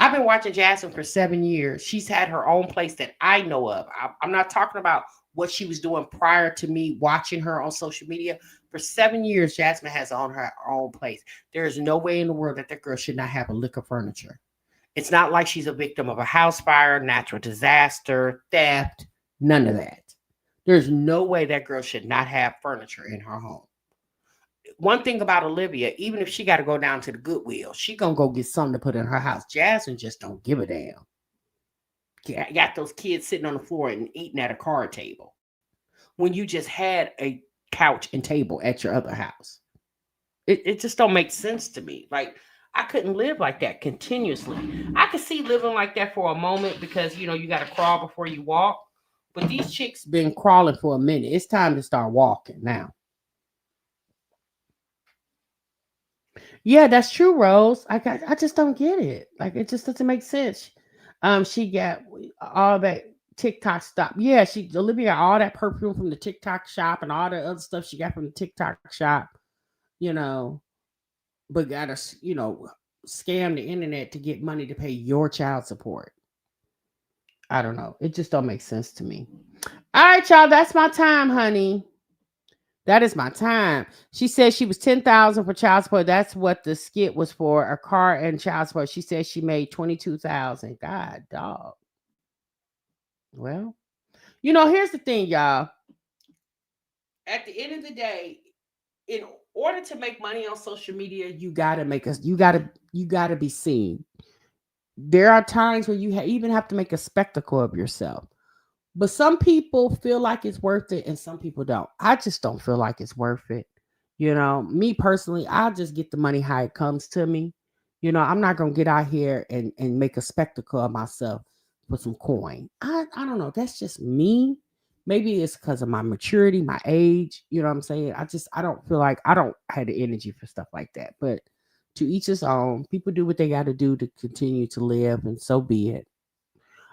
I've been watching Jasmine for 7 years. She's had her own place that I know of. I'm not talking about what she was doing prior to me watching her on social media. For 7 years, Jasmine has on her own place. There is no way in the world that girl should not have a lick of furniture. It's not like she's a victim of a house fire, natural disaster, theft, none of that. There's no way that girl should not have furniture in her home. One thing about Olivia, even if she got to go down to the Goodwill, she gonna go get something to put in her house. Jasmine just don't give a damn. Got those kids sitting on the floor and eating at a card table when you just had a couch and table at your other house. It just don't make sense to me. Like, I couldn't live like that continuously. I could see living like that for a moment because you got to crawl before you walk. But these chicks been crawling for a minute. It's time to start walking now. Yeah, that's true, Rose. I just don't get it. Like, it just doesn't make sense. She got all that TikTok stuff. Yeah, Olivia got all that perfume from the TikTok shop and all the other stuff she got from the TikTok shop. But got to scam the internet to get money to pay your child support. I don't know. It just don't make sense to me. All right, y'all. That's my time, honey. That is my time. She said she was 10,000 for child support. That's what the skit was for, a car and child support. She said she made 22,000. God, dog. Well, here's the thing, y'all. At the end of the day, in order to make money on social media, you gotta be seen. There are times where you even have to make a spectacle of yourself. But some people feel like it's worth it and some people don't. I just don't feel like it's worth it. Me personally, I'll just get the money how it comes to me. I'm not going to get out here and make a spectacle of myself for some coin. I don't know. That's just me. Maybe it's because of my maturity, my age. You know what I'm saying? I don't feel like I don't have the energy for stuff like that. But to each his own. People do what they got to do to continue to live, and so be it.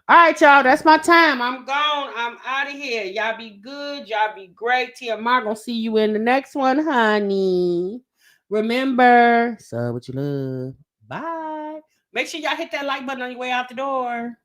All right, y'all. That's my time. I'm gone. I'm out of here. Y'all be good. Y'all be great. Tia Ma gonna see you in the next one, honey. Remember, sub what you love. Bye. Make sure y'all hit that like button on your way out the door.